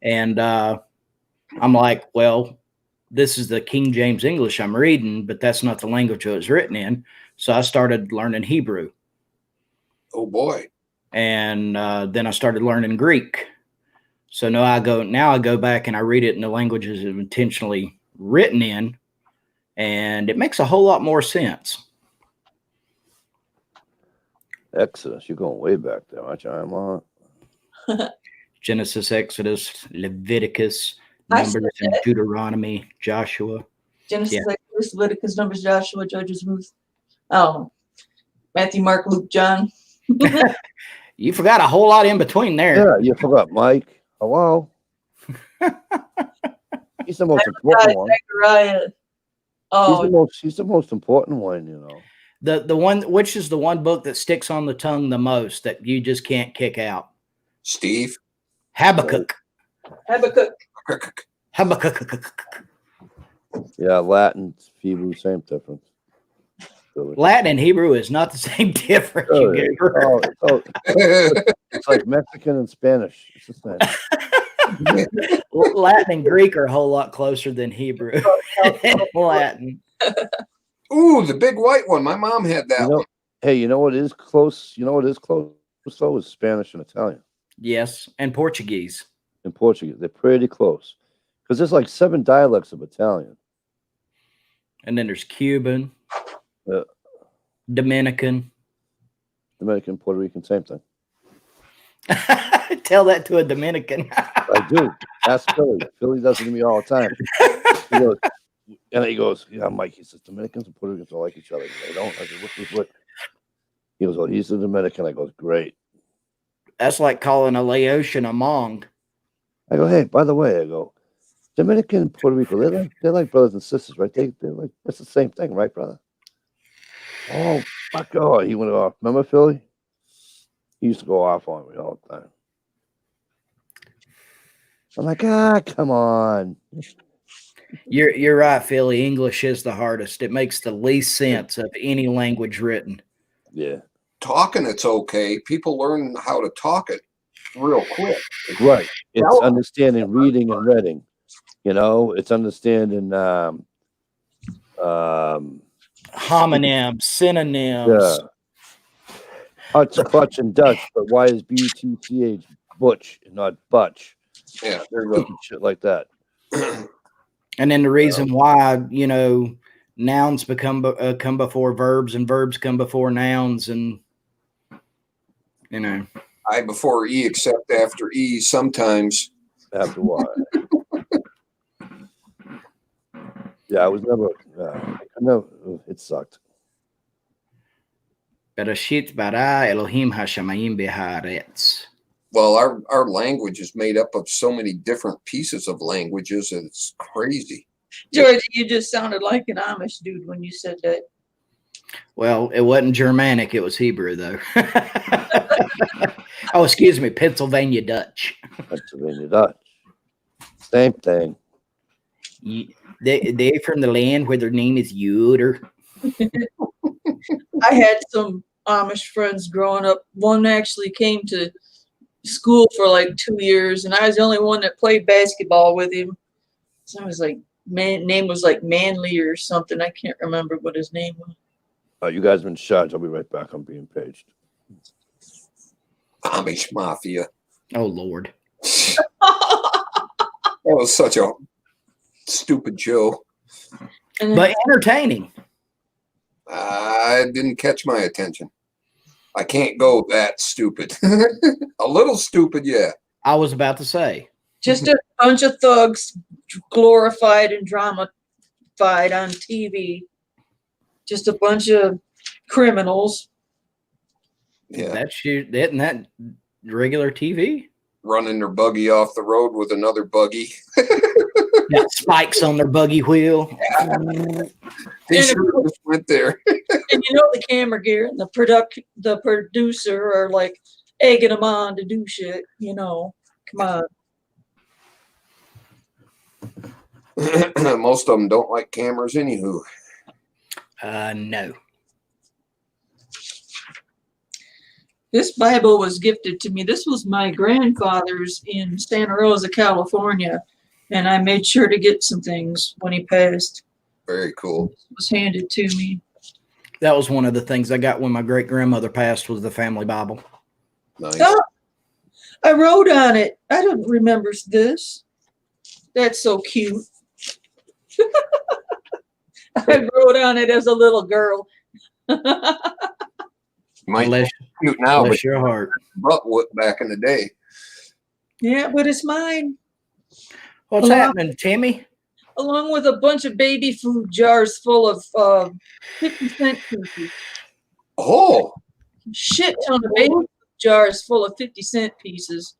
And I'm like, well, this is the King James English I'm reading, but that's not the language it was written in. So I started learning Hebrew. Oh boy. And then I started learning Greek. So now I go back and I read it in the languages it's intentionally written in, and it makes a whole lot more sense. Exodus, you're going way back there, aren't you? I'm on. Genesis, Exodus, Leviticus, I Numbers, said and that. Deuteronomy, Joshua. Genesis, Exodus, Leviticus, Numbers, Joshua, Judges, Ruth. Oh, Matthew, Mark, Luke, John. You forgot a whole lot in between there. Yeah, you forgot Mike. Hello. He's the most important one. Zechariah. Oh, He's the most important one, you know. The one, which is the one book that sticks on the tongue the most that you just can't kick out? Steve. Habakkuk. Habakkuk. Habakkuk. Yeah, Latin, Hebrew, same difference. Really. Latin and Hebrew is not the same difference. Oh, You goober. it's like Mexican and Spanish. It's the same. Latin and Greek are a whole lot closer than Hebrew. Latin. Ooh, the big white one. My mom had that one. Hey, you know what is close? You know what is close? So is Spanish and Italian. Yes, and Portuguese. And Portuguese. They're pretty close. Because there's like 7 dialects of Italian. And then there's Cuban, Dominican, Puerto Rican, same thing. Tell that to a Dominican. I do. Ask Philly. Philly does it to me all the time. He goes, yeah, Mike. He says, Dominicans and Puerto Ricans don't like each other. They don't. I said, what? He goes, well, he's a Dominican. I goes, great. That's like calling a Laotian a Hmong. I go, hey, by the way, I go, Dominican and Puerto Rico, they're like brothers and sisters, right? They're like, it's the same thing, right, brother? Oh, fuck, oh, he went off. Remember Philly? He used to go off on me all the time. I'm like, come on. You're right, Philly. English is the hardest. It makes the least sense of any language written. Yeah. Talking, it's okay. People learn how to talk it real quick. Right. It's understanding reading and reading. You know, it's understanding homonyms, synonyms. Yeah. Hutch, clutch, and Dutch, but why is BTCH butch and not butch? Yeah, there you go. Shit like that. And then the reason why, nouns come before verbs and verbs come before nouns, and I before E except after E sometimes. After why? Yeah, I was never. It sucked. Bereshit bara Elohim hashamayim b'haaretz. Well, our language is made up of so many different pieces of languages, and it's crazy. George, you just sounded like an Amish dude when you said that. Well, it wasn't Germanic; it was Hebrew, though. Oh, excuse me, Pennsylvania Dutch. Pennsylvania Dutch. Same thing. They're from the land where their name is Yoder. I had some Amish friends growing up. One actually came to school for like 2 years, and I was the only one that played basketball with him. So I was like, name was like Manly or something. I can't remember what his name was. You guys have been shot. I'll be right back. I'm being paged. Amish Mafia. Oh, Lord. That was such a stupid show. But entertaining. It didn't catch my attention. I can't go that stupid. A little stupid, yeah. I was about to say. Just a bunch of thugs glorified and dramatified on TV. Just a bunch of criminals. Yeah. Isn't that regular TV? running their buggy off the road with another buggy. Got spikes on their buggy wheel. They sure just went there. And the camera gear and the producer are like egging them on to do shit. Come on. Most of them don't like cameras, anywho. No. This Bible was gifted to me. This was my grandfather's in Santa Rosa, California, and I made sure to get some things when he passed. Very cool. It was handed to me. That was one of the things I got when my great grandmother passed, was the family Bible. Nice. Oh, I wrote on it. I don't remember this. That's so cute. I wrote on it as a little girl. Might Bless, be cute now, but bless your heart. butt whooped back in the day. Yeah, but it's mine. What's happening, Timmy? Along with a bunch of baby food jars full of 50-cent pieces. Oh, Shit ton of baby food jars full of 50-cent pieces.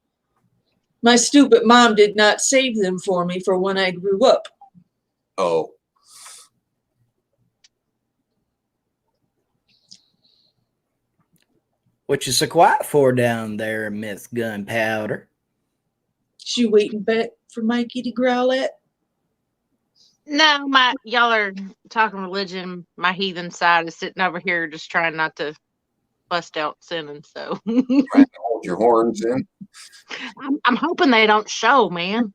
My stupid mom did not save them for me for when I grew up. oh. What you so quiet for down there, Miss Gunpowder? She waiting back for Mikey to growl at. No, y'all are talking religion. My heathen side is sitting over here just trying not to bust out sinning. So Trying to hold your horns in. I'm hoping they don't show, man.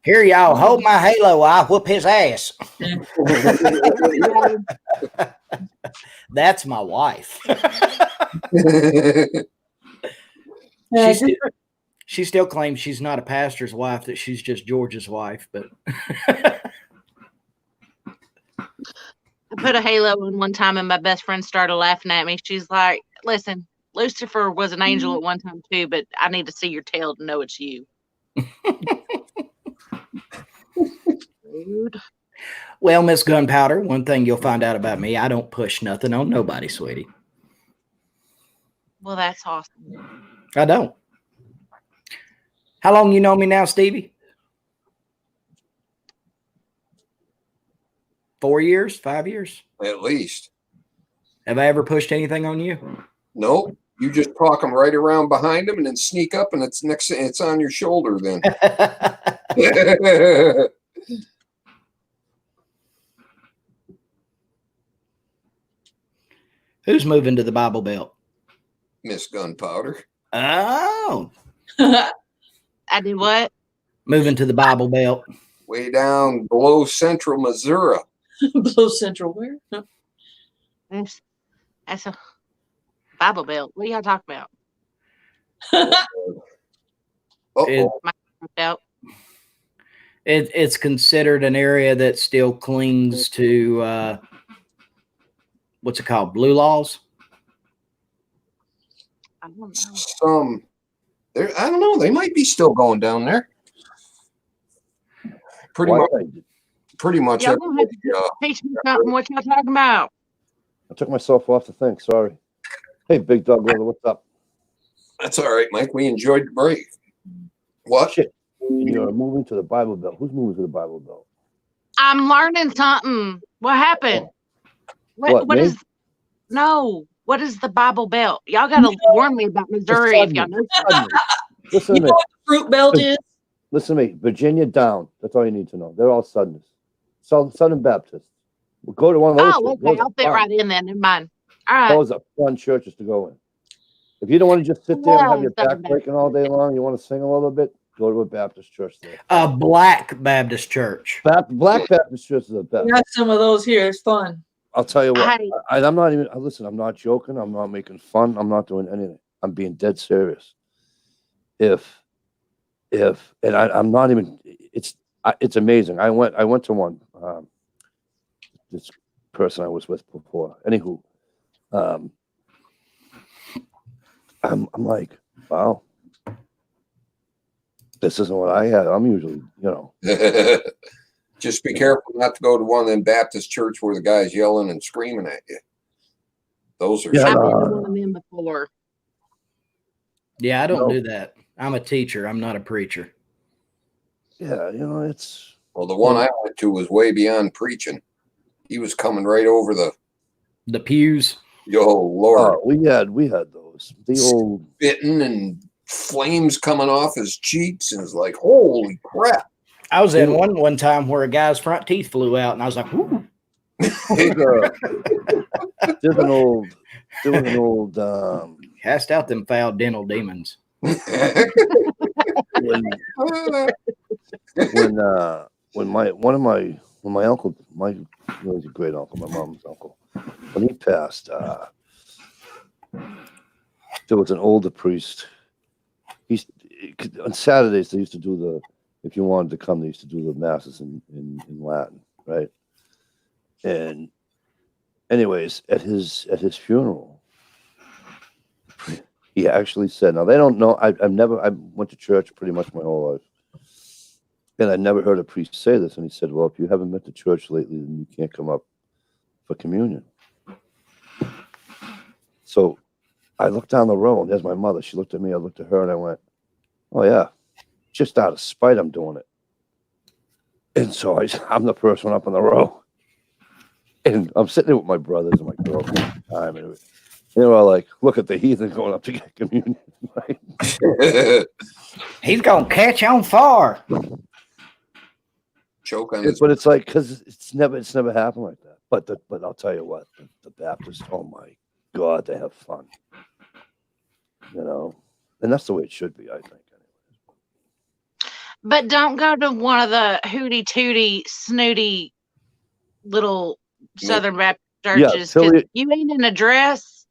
Here, y'all, hold my halo. I'll whoop his ass. That's my wife. She still claims she's not a pastor's wife, that she's just George's wife. But I put a halo on one time and my best friend started laughing at me. She's like, listen, Lucifer was an angel at one time too, but I need to see your tail to know it's you. Rude. well, Miss Gunpowder, one thing you'll find out about me, I don't push nothing on nobody, sweetie. Well, that's awesome. I don't. How long you know me now, Stevie? 4 years? 5 years? At least. Have I ever pushed anything on you? Nope. You just talk them right around behind them and then sneak up and it's on your shoulder then. Who's moving to the Bible Belt? Miss Gunpowder. Oh, I did what? moving to the Bible Belt. Way down below central Missouri. Below Central where? Huh? That's a Bible Belt. What are y'all talking about? Uh-oh. Belt. It's considered an area that still clings to what's it called? Blue laws? I don't know. I don't know. They might be still going down there. Pretty much. Y'all gonna have to teach me something. What y'all talking about? I took myself off the thing. Sorry. Hey, big dog brother, what's up? That's all right, Mike. We enjoyed the break. What? Shit. You're moving to the Bible Belt. Who's moving to the Bible Belt? I'm learning something. What happened? What, What me? is? No. What is the Bible Belt? Y'all gotta warn me about Missouri if y'all know. Listen You to know me. what the fruit belt is? Listen to me. Virginia down. That's all you need to know. They're all Southerners. Southern Baptists. We'll go to one of those. Oh, okay. Those are I'll fit fun. right in then. Never mind. All right. Those are fun churches to go in. If you don't want to just sit there and have your Southern back breaking all day long, you want to sing a little bit, go to a Baptist church there. A Black Baptist church. Black Baptist churches are the best. We got some of those here. It's fun. I'll tell you what. Hey. I'm not even. Listen, I'm not joking. I'm not making fun. I'm not doing anything. I'm being dead serious. I'm not even. It's amazing. I went to one. This person I was with before. Anywho, I'm like, wow, this isn't what I had. I'm usually, Just be careful not to go to one of them Baptist church where the guy's yelling and screaming at you. Those are Yeah, I've no. been to one of them before. Yeah, I don't do that. I'm a teacher. I'm not a preacher. Yeah, you know, it's Well, the one I went to was way beyond preaching. He was coming right over The pews. Lord, we had those. The old spitting and flames coming off his cheeks, and it's like, holy crap. I was in one time where a guy's front teeth flew out, and I was like, "Ooh." There's an old Cast out them foul dental demons. when my uncle, he was a great uncle, my mom's uncle, when he passed, there was an older priest. On Saturdays they used to do if you wanted to come, they used to do the masses in Latin, right? And anyways, at his funeral, he actually said, now they don't know, I went to church pretty much my whole life, and I never heard a priest say this, and he said, well, if you haven't been to church lately, then you can't come up for communion. So I looked down the row, and there's my mother. She looked at me, I looked at her, and I went, oh yeah, just out of spite I'm doing it. And so I'm the first one up in the row, and I'm sitting there with my brothers and my girls all the time, and they're all like, look at the heathen going up to get communion. Right? He's gonna catch on fire. Choke on his. But it's like, because it's never happened like that. But I'll tell you what, the Baptists, oh my God, they have fun. You know, and that's the way it should be, I think. But don't go to one of the hooty tooty snooty little Southern Baptist churches because you ain't in a dress.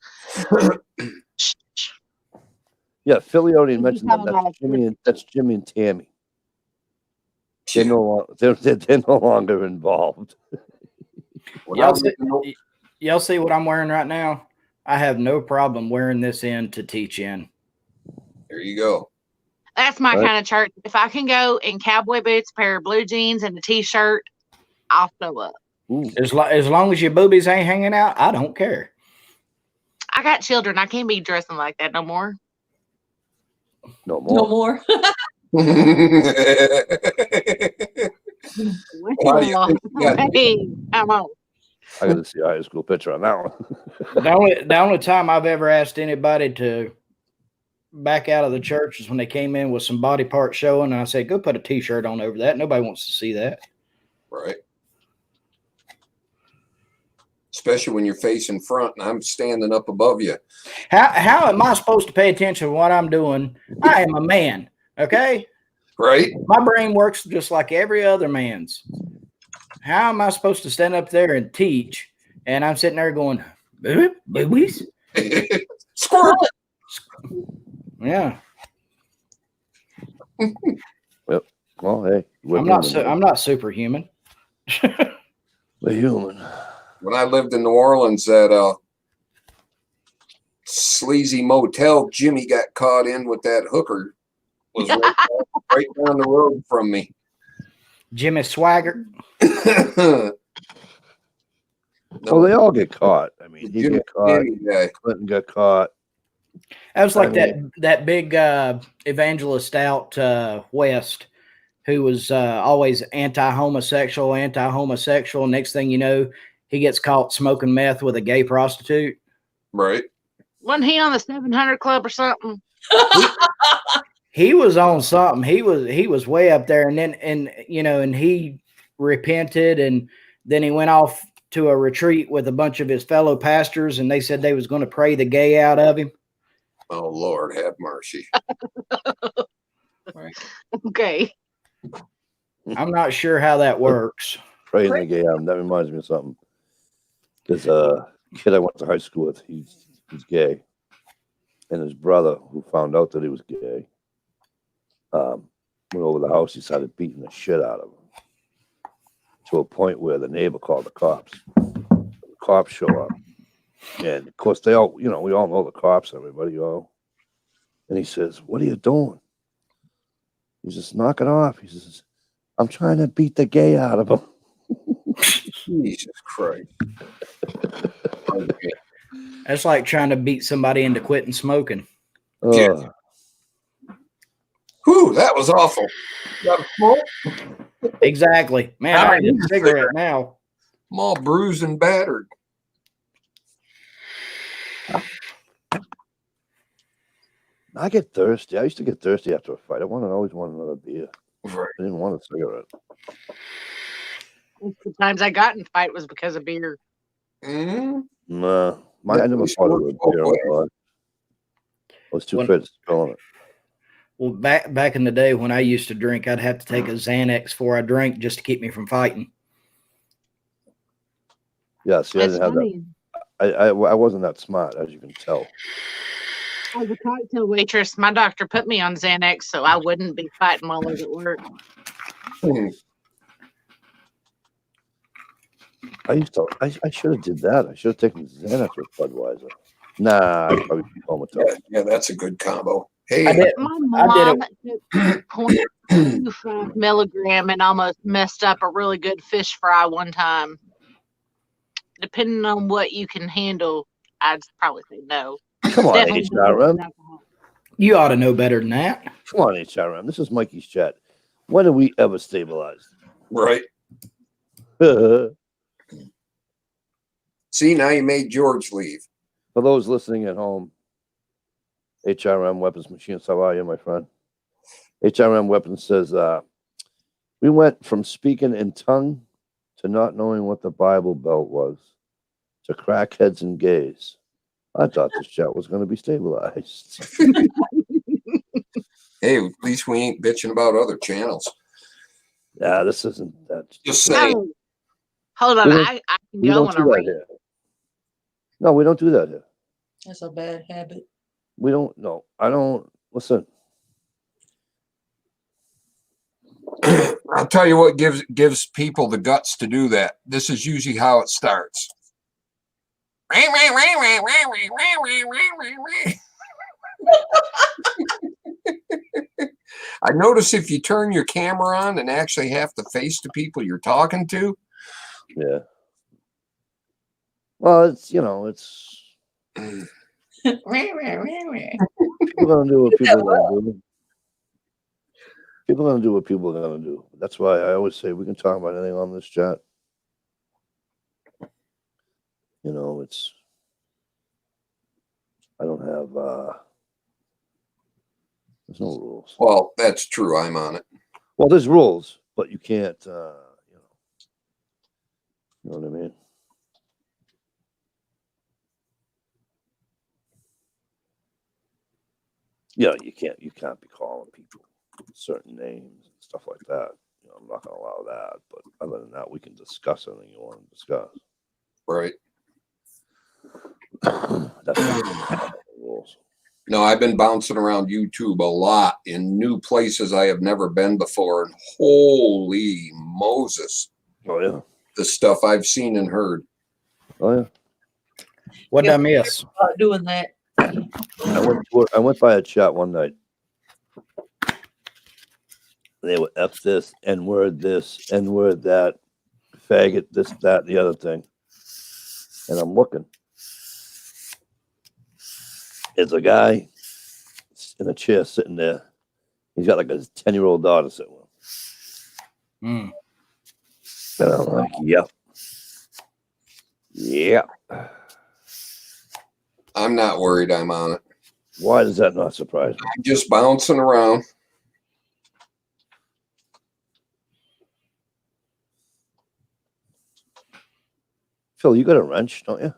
Yeah, Philly already mentioned them. That's Jimmy and Tammy. They're no longer involved. Y'all see what I'm wearing right now? I have no problem wearing this in to teach in. There you go. That's my kind of church. If I can go in cowboy boots, a pair of blue jeans, and a t-shirt, I'll show up. As long as your boobies ain't hanging out, I don't care. I got children. I can't be dressing like that no more. No more. Hey, come on. I got to see a high school picture on that one. The only time I've ever asked anybody to back out of the church is when they came in with some body parts showing, and I said, go put a t-shirt on over that. Nobody wants to see that. Right. Especially when you're facing front and I'm standing up above you. How am I supposed to pay attention to what I'm doing? I am a man, okay? Right. My brain works just like every other man's. How am I supposed to stand up there and teach, and I'm sitting there going, boobies? Squirrel. Yeah. Yep. Well, hey, I'm not superhuman. We're human. When I lived in New Orleans at a sleazy motel, Jimmy got caught in with that hooker. Was right down the road from me. Jimmy Swagger. No. Well, they all get caught. I mean, he got caught. Clinton got caught. That was like that big evangelist out west who was always anti-homosexual. Next thing you know, he gets caught smoking meth with a gay prostitute. Right. Wasn't he on the 700 Club or something? He was on something. He was way up there, and he repented, and then he went off to a retreat with a bunch of his fellow pastors, and they said they was going to pray the gay out of him. Oh, Lord, have mercy. Right. Okay. I'm not sure how that works. Praying the gay out. That reminds me of something. There's a kid I went to high school with. He's gay, and his brother, who found out that he was gay, went over the house. He started beating the shit out of him to a point where the neighbor called the cops. The cops show up, and of course we all know the cops. Everybody, and he says, "What are you doing?" He says, "Knock it off." He says, "I'm trying to beat the gay out of him." Jesus Christ. That's like trying to beat somebody into quitting smoking. Yeah. Whew, that was awful. Got a smoke? Exactly. Man, I need a cigarette now. I'm all bruised and battered. I get thirsty. I used to get thirsty after a fight. I always want another beer. Right. I didn't want a cigarette. The times I got in fight was because of beer. Mm-hmm. Nah, I never Least thought it works was both beer. ways. I was too afraid of spilling it. Well, back in the day when I used to drink, I'd have to take a Xanax before I drank just to keep me from fighting. Yeah, see, I That's didn't have funny. that. I wasn't that smart, as you can tell. As a cocktail waitress, my doctor put me on Xanax so I wouldn't be fighting while I was at work. I should have did that. I should have taken Xanax with Budweiser. Nah, I'd probably be comatose. Yeah, that's a good combo. Hey, I did. My I did mom took 0.25 milligram and almost messed up a really good fish fry one time. Depending on what you can handle, I'd probably say no. Come on, Definitely don't HRM. use alcohol. You ought to know better than that. Come on, HRM. This is Mikey's chat. When are we ever stabilized? right. For See, now you made George leave. those listening at home, HRM Weapons Machines, how are you, my friend? HRM Weapons says, we went from speaking in tongue to not knowing what the Bible Belt was to crackheads and gays. I thought this chat was going to be stabilized. Hey, at least we ain't bitching about other channels. Yeah, this isn't that. Just saying. Oh, hold on. We don't- I can We go don't on do a that rant. here. No, we don't do that here. That's a bad habit. We don't. No, I don't. Listen, I'll tell you what gives people the guts to do that. This is usually how it starts. I notice if you turn your camera on and actually have to face the people you're talking to, yeah. Well, it's mm, people gonna do what people are gonna do. People are gonna do what people are gonna do. That's why I always say we can talk about anything on this chat. It's. I don't have. There's no rules. well, that's true. I'm on it. Well, there's rules, but you can't. You know what I mean? Yeah, you can't be calling people certain names and stuff like that. I'm not gonna allow that. But other than that, we can discuss anything you want to discuss. Right. That's not the rules. No, I've been bouncing around YouTube a lot in new places I have never been before. And holy Moses, Oh yeah. the stuff I've seen and heard. Oh yeah. What did Yeah. I miss? Doing that. I went by a chat one night. They were F this, N word this, N word that, faggot this, that, the other thing. And I'm looking. There's a guy in a chair sitting there. He's got like a 10-year-old daughter sitting with him. And I'm like, yep. Yep. I'm not worried. I'm on it. Why does that not surprise me? I'm just bouncing around. Phil, you got a wrench, don't you?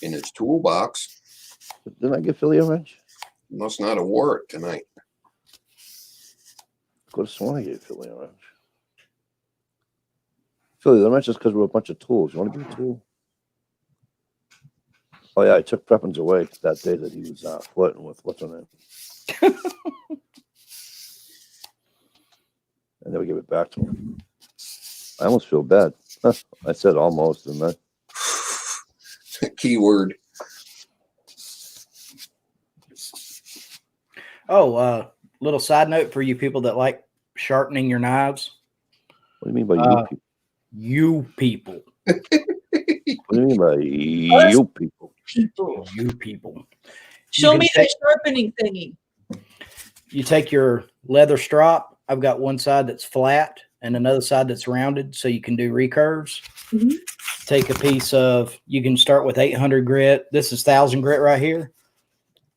In his toolbox. Didn't I give Philly a wrench? Must not have wore it tonight. Could have sworn I gave Philly a wrench. Philly, the wrench is because we're a bunch of tools. You want to be a tool? Oh yeah, I took Preppins away that day that he was flirting with what's her name. I never give it back to him. I almost feel bad. I said almost, didn't I? Keyword. Oh, little side note for you people that like sharpening your knives. What do you mean by you people? You people. What do you mean by you people? People. You people. Show can me take- the sharpening thingy. You take your leather strop. I've got one side that's flat and another side that's rounded, so you can do recurves. Mhm. Take a piece of, you can start with 800 grit. This is 1000 grit right here.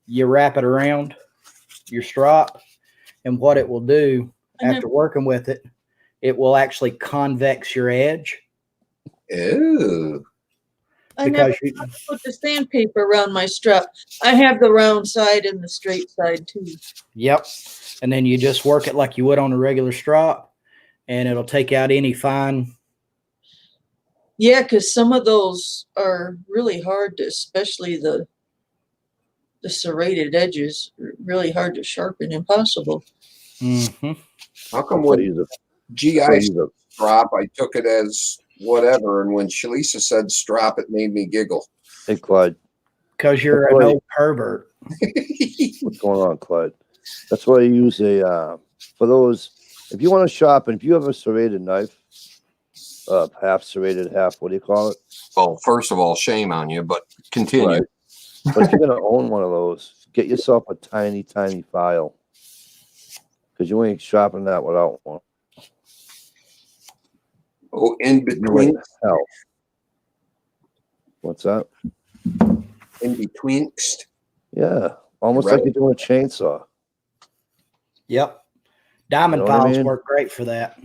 You wrap it around your strop, and what it will do after working with it, it will actually convex your edge. Ew. I never Because put the sandpaper around my strap. I have the round side and the straight side too. Yep. And then you just work it like you would on a regular strop, and it'll take out any fine. Yeah, because some of those are really hard to, especially the serrated edges, are really hard to sharpen, impossible. Mm-hmm. How come That's why I when use a- GI that's why I use a- strop, I took it as whatever, and when Shalisa said strop, it made me giggle. Hey, Clyde, Because you're That's an right. old pervert. what's going on, Clyde? That's why I use a, for those, if you want to sharpen, if you have a serrated knife, half serrated, half, what do you call it? Well, first of all, shame on you, but continue. Right. But if you're going to own one of those, get yourself a tiny, tiny file. Because you ain't sharpening that without one. Oh, in You between, ain't hell. What's that? in betweenst. Yeah. Almost Right. like you're doing a chainsaw. Yep. Diamond You know what I files mean? work great for that.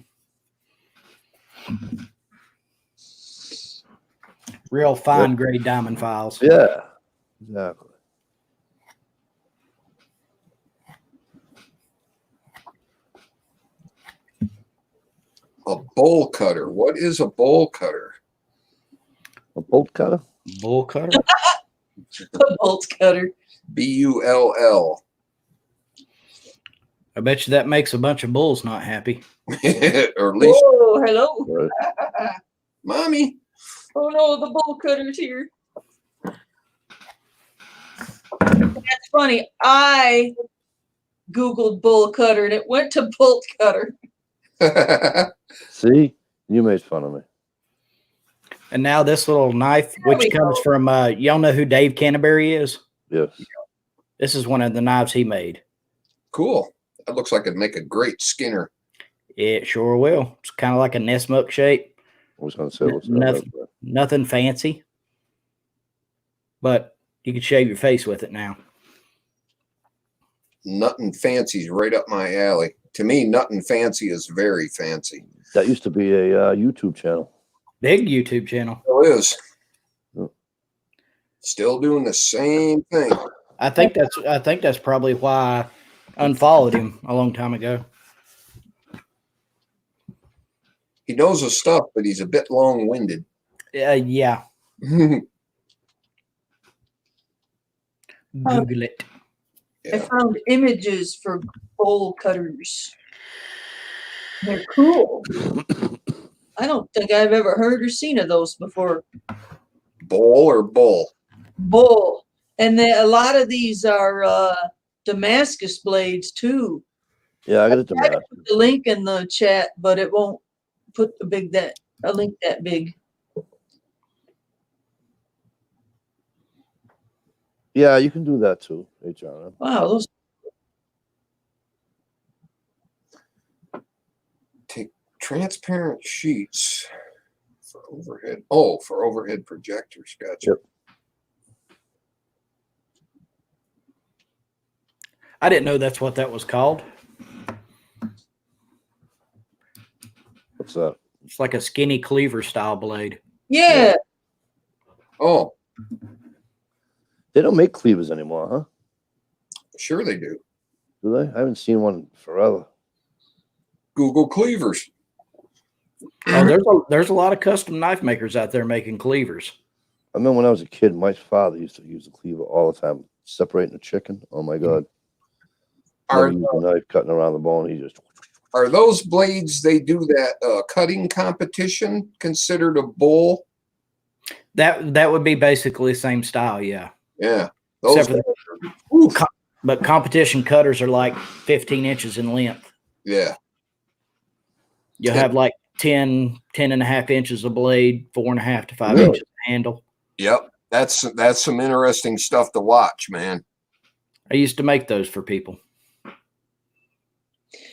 Real fine grade diamond files. Yeah. Exactly. A bowl cutter. What is a bowl cutter? A bolt cutter? Bull cutter. A bolt cutter. Bull. I bet you that makes a bunch of bulls not happy. Or at least, Oh, hello. Right. mommy. Oh no, the bolt cutter's here. That's funny. I Googled bolt cutter and it went to bolt cutter. See? You made fun of me. And now this little knife, There we which comes go. from, y'all know who Dave Canterbury is? Yes. This is one of the knives he made. Cool. That looks like it'd make a great skinner. It sure will. It's kind of like a Nessmuck shape. I was going to say, what's Nothing. that? Nothing fancy. But you can shave your face with it now. Nuttin' Fancy's right up my alley. To me, Nuttin' Fancy is very fancy. That used to be a YouTube channel. Big YouTube channel. Still is. Yep. Still doing the same thing. I think that's probably why I unfollowed him a long time ago. He knows his stuff, but he's a bit long-winded. Yeah. Google it. I found images for bowl cutters. They're cool. I don't think I've ever heard or seen of those before. Bowl or bull? Bull. And then a lot of these are Damascus blades too. Yeah, I got it to I match. put the link in the chat, but it won't put a link that big. Yeah, you can do that too, hey, John. Wow, those Take transparent sheets for overhead. Oh, for overhead projectors. Gotcha. Yep. I didn't know that's what that was called. What's that? It's like a skinny cleaver style blade. yeah. Oh, They don't make cleavers anymore, huh? sure they do. Do they? I haven't seen one forever. Google cleavers. Oh, there's a lot of custom knife makers out there making cleavers. I remember when I was a kid, my father used to use a cleaver all the time, separating the chicken. Oh my God. Are Never used a knife cutting around the bone. He just, are those blades they do that cutting competition considered a bull? That would be basically the same style, yeah. Yeah. Those Except for but competition cutters are like 15 inches in length. yeah. You'll have like 10 and a half inches of blade, 4.5 to 5 Really? inches of handle. Yep. That's some interesting stuff to watch, man. I used to make those for people.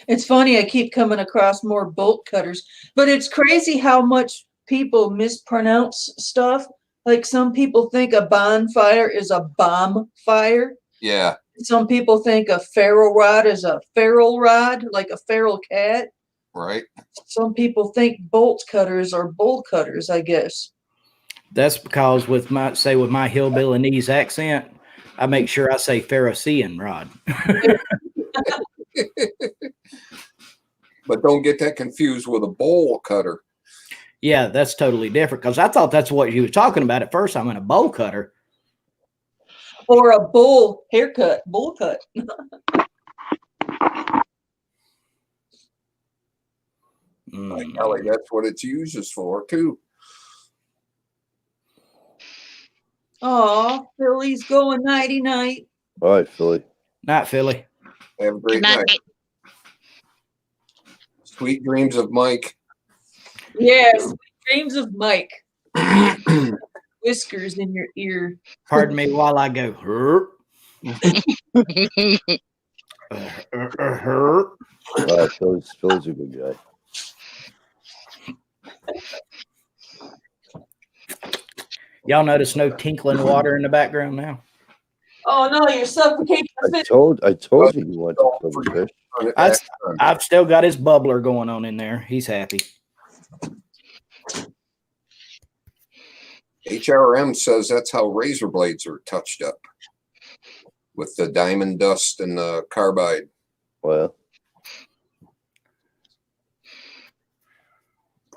It's funny, I keep coming across more bolt cutters, but it's crazy how much people mispronounce stuff. Like some people think a bonfire is a bomb fire. Yeah. Some people think a feral rod is a feral rod, like a feral cat. Right. Some people think bolt cutters are bolt cutters, I guess. That's because with my hillbillyese accent, I make sure I say Pharisee rod. But don't get that confused with a bowl cutter. Yeah, that's totally different because I thought that's what you were talking about at first. I'm in a bowl cutter. Or a bull haircut, bull cut. Like Kelly, that's what it's used for too. Aw, Philly's going nighty night. All right, Philly. Not Philly. Have a great Good night. night. Sweet dreams of Mike. Yes, dreams of Mike. Whiskers in your ear. Pardon me while I go. All right, Philly's a good guy. Y'all notice no tinkling water in the background now? Oh no, you're suffocating the fish. I told you you went to kill the fish. I've still got his bubbler going on in there. He's happy. HRM says that's how razor blades are touched up with the diamond dust and the carbide. Well,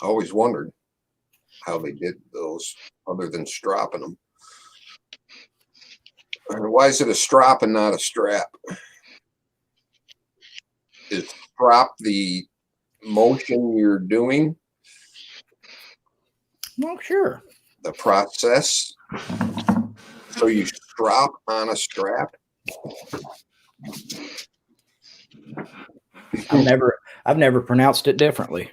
I always wondered how they did those other than stropping them. Or why is it a strop and not a strap? Is strop the motion you're doing, Well, sure. the process? So you strop on a strap? I've never pronounced it differently.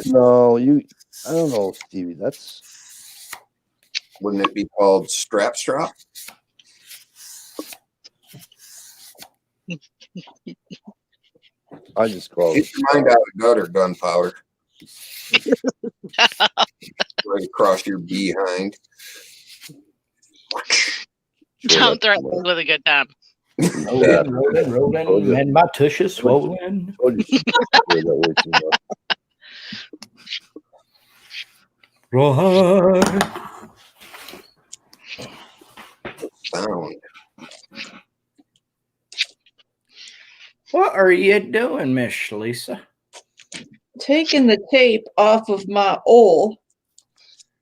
no, I don't know, Stevie. Wouldn't it be called strap? I just call Get it. your mind out of the gutter, gunpowder. Right across your behind. Don't threaten me with a good time. Rolling, and my tush is swollen. Told you she said that way too much. Right. Sound. What are you doing, Miss Lisa? Taking the tape off of my oil.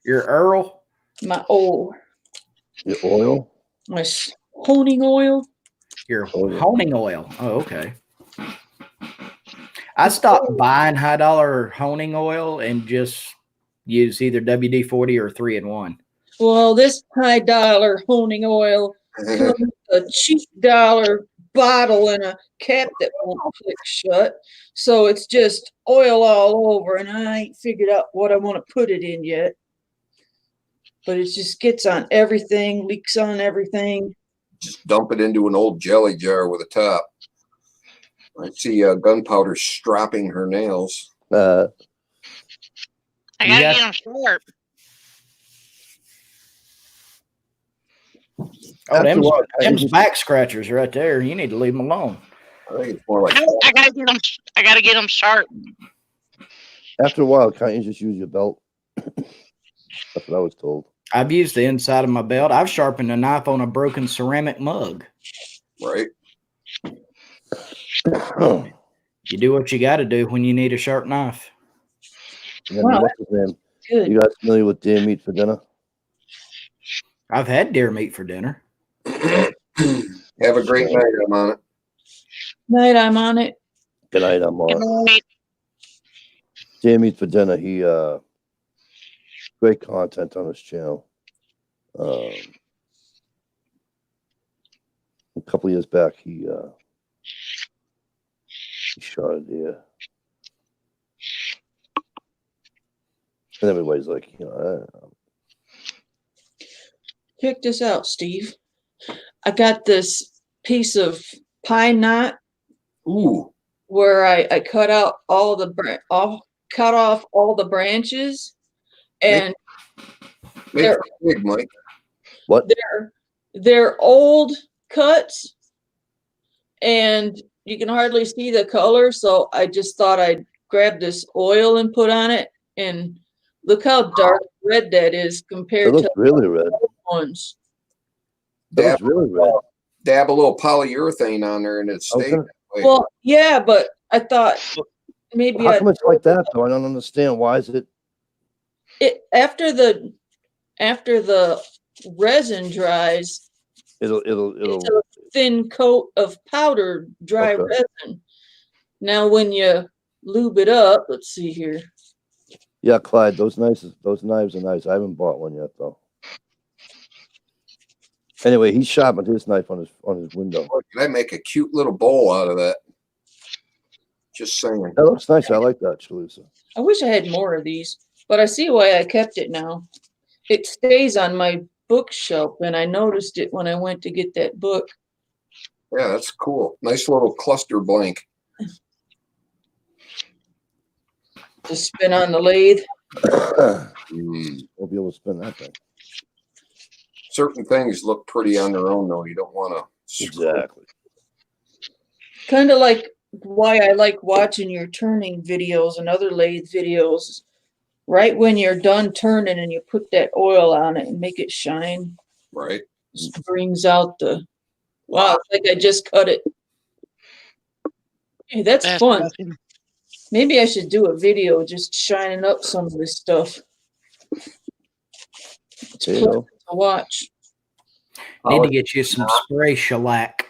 Your Earl? My oil. The oil? My honing oil. Your Oh, yeah. honing oil. Oh, okay. I stopped buying high dollar honing oil and just use either WD-40 or 3-in-1. Well, this high dollar honing oil comes with a cheap dollar bottle and a cap that won't click shut. So it's just oil all over, and I ain't figured out what I want to put it in yet. But it just gets on everything, leaks on everything. Just dump it into an old jelly jar with a top. I see gunpowder stropping her nails. I gotta Yeah. get them sharp. Oh, After a while, them's back scratchers right there. You need to leave them alone. I think it's more like I gotta get them. I gotta get them sharp. after a while, can't you just use your belt? That's what I was told. I've used the inside of my belt. I've sharpened a knife on a broken ceramic mug. right. And You do what you got to do when you need a sharp knife. then Wow. what's his name? Good. You guys familiar with deer meat for dinner? I've had deer meat for dinner. Have a great night. I'm on it. Night, I'm on it. Good night, I'm on. Deer meat for dinner. He great content on his channel. A couple years back, he shot a deer. And everybody's like, Check this out, Steve. I got this piece of pine knot Ooh, where I cut out all the cut off all the branches, and make they're it big, Mike. What? they're old cuts, and you can hardly see the color. So I just thought I'd grab this oil and put on it, and look how dark red that is It compared looks to really red. the other ones. It looks Dab, really red. dab a little polyurethane on there and it I was stays gonna- that way. Well, yeah, but I thought maybe How come it's like that though? I don't understand. Why is it? after the resin dries, It'll it's a thin coat of powdered dry Okay. resin. Now, when you lube it up, let's see here. Yeah, Clyde, those knives are nice. I haven't bought one yet though. Anyway, he sharpened his knife on his window. Boy, can I make a cute little bowl out of that? Just saying. That looks nice. I like that, Chalisa. I wish I had more of these, but I see why I kept it now. It stays on my bookshelf, and I noticed it when I went to get that book. Yeah, that's cool. Nice little cluster blank. To spin on the lathe. We'll be able to spin that thing. Certain things look pretty on their own, though. You don't want to. Exactly. Kind of like why I like watching your turning videos and other lathe videos. Right when you're done turning and you put that oil on it and make it shine, Right. just brings out the, wow, it's like I just cut it. Hey, that's fun. awesome. Maybe I should do a video just shining up some of this stuff. It's There you pleasant go. to watch. Need to get you some spray shellac.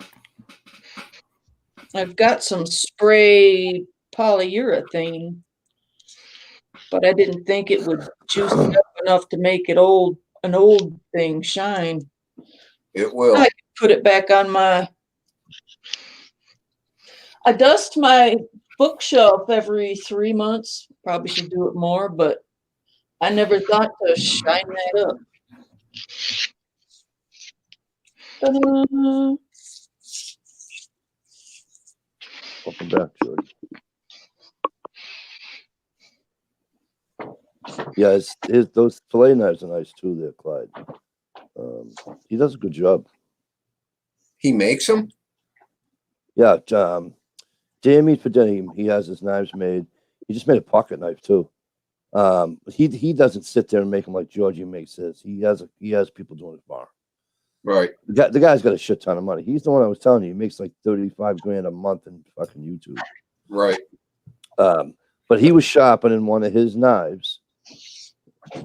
I've got some spray polyurethane, but I didn't think it would juice it up enough to make it an old thing shine. It will. I put it back on I dust my bookshelf every 3 months. Probably should do it more, but I never thought to shine that up. Ta-da. Welcome back, George. Yeah, those fillet knives are nice too there, Clyde. He does a good job. He makes them? Yeah, Dan Meat for Dinner, he has his knives made. He just made a pocket knife too. He doesn't sit there and make them like Georgie makes his. He has people doing it for him. Right. The guy's got a shit ton of money. He's the one I was telling you. He makes like 35 grand a month in fucking YouTube. Right. But he was sharpening one of his knives. He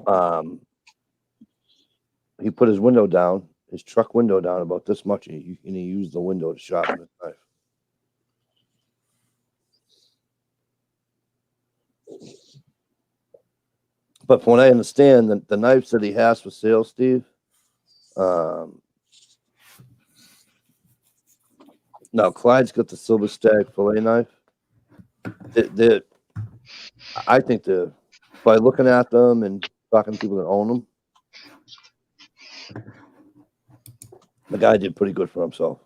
put his window down, his truck window down about this much, and he used the window to sharpen his knife. But from what I understand, the knives that he has for sale, Steve, now Clyde's got the silver stag fillet knife. I think by looking at them and talking to people that own them, the guy did pretty good for himself.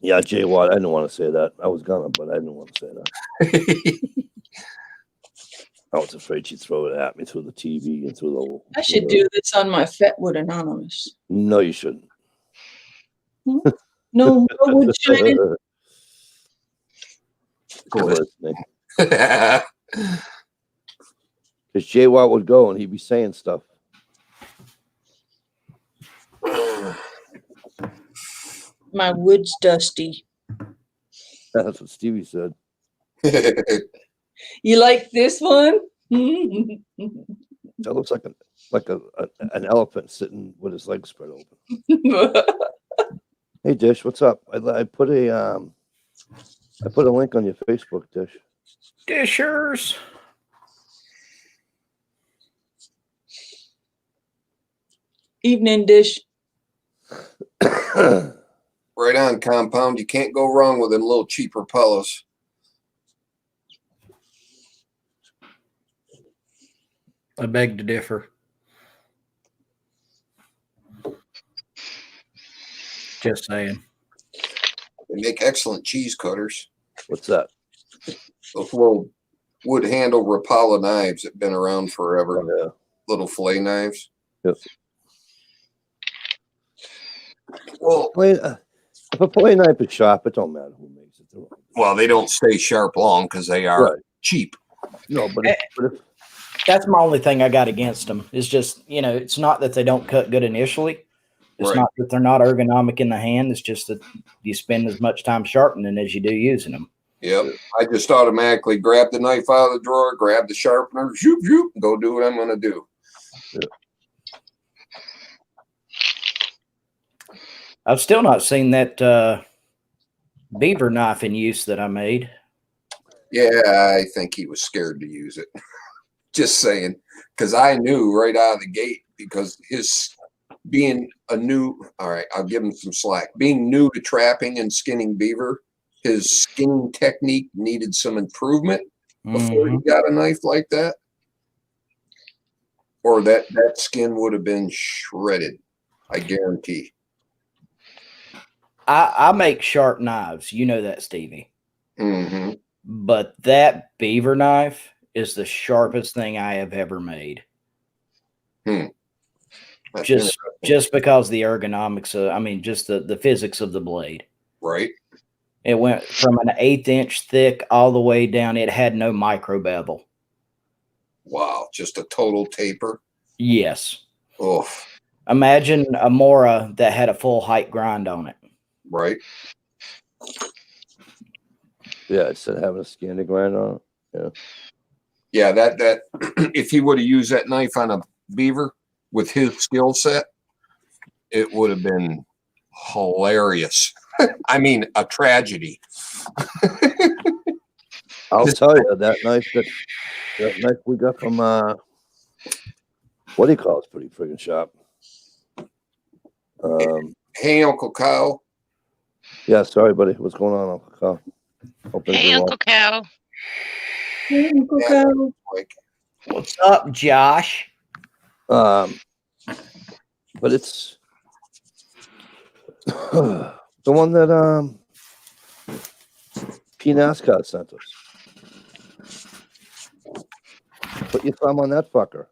Yeah, Jay Watt, I didn't want to say that. I was gonna, but I didn't want to say that. I was afraid she'd throw it at me through the TV and through the. I should do this on my Fetwood Anonymous. No, you shouldn't. No wood shining. Because Jay Watt would go and he'd be saying stuff. My wood's dusty. That's what Stevie said. You like this one? That looks like an elephant sitting with his legs spread open. Hey, Dish, what's up? I put a link on your Facebook, Dish. Dishers. Evening, Dish. Right on, Compound. You can't go wrong with them little cheaper pillows. I beg to differ. Just saying. They make excellent cheese cutters. What's that? Those little wood handle Rapala knives that have been around forever. Oh, yeah. Little fillet knives. Yep. Well, If a fillet knife is sharp, it don't matter who makes it. they don't stay sharp long because they are Right. cheap. No, but if That's my only thing I got against them. Is just, it's not that they don't cut good initially. It's Right. not that they're not ergonomic in the hand. It's just that you spend as much time sharpening as you do using them. Yep. I just automatically grab the knife out of the drawer, grab the sharpener, shoop, shoop, go do what I'm going to do. Yeah. I've still not seen that beaver knife in use that I made. Yeah, I think he was scared to use it. Just saying. Because I knew right out of the gate, because his being all right, I'll give him some slack. Being new to trapping and skinning beaver, his skinning technique needed some improvement before he got a knife like that. Or that skin would have been shredded, I guarantee. I make sharp knives. You know that, Stevie. Mm-hmm. But that beaver knife is the sharpest thing I have ever made. Just because the ergonomics just the physics of the blade. Right. It went from an 1/8 inch thick all the way down. It had no micro bevel. Wow, just a total taper. Yes. Oh. Imagine a Mora that had a full height grind on it. Right. Yeah, instead of having a scanning grind on it. Yeah. Yeah, that if he would have used that knife on a beaver with his skill set, it would have been hilarious. I mean, a tragedy. I'll tell you, that knife we got from what do you call it? It's pretty friggin' sharp. Hey, Uncle Kyle. Yeah, sorry, buddy. What's going on, Uncle Kyle? Hey, Uncle Cal. Hey, Uncle Kyle. Like, What's up, Josh? But it's the one that P NASCAR sent us. Put your thumb on that fucker.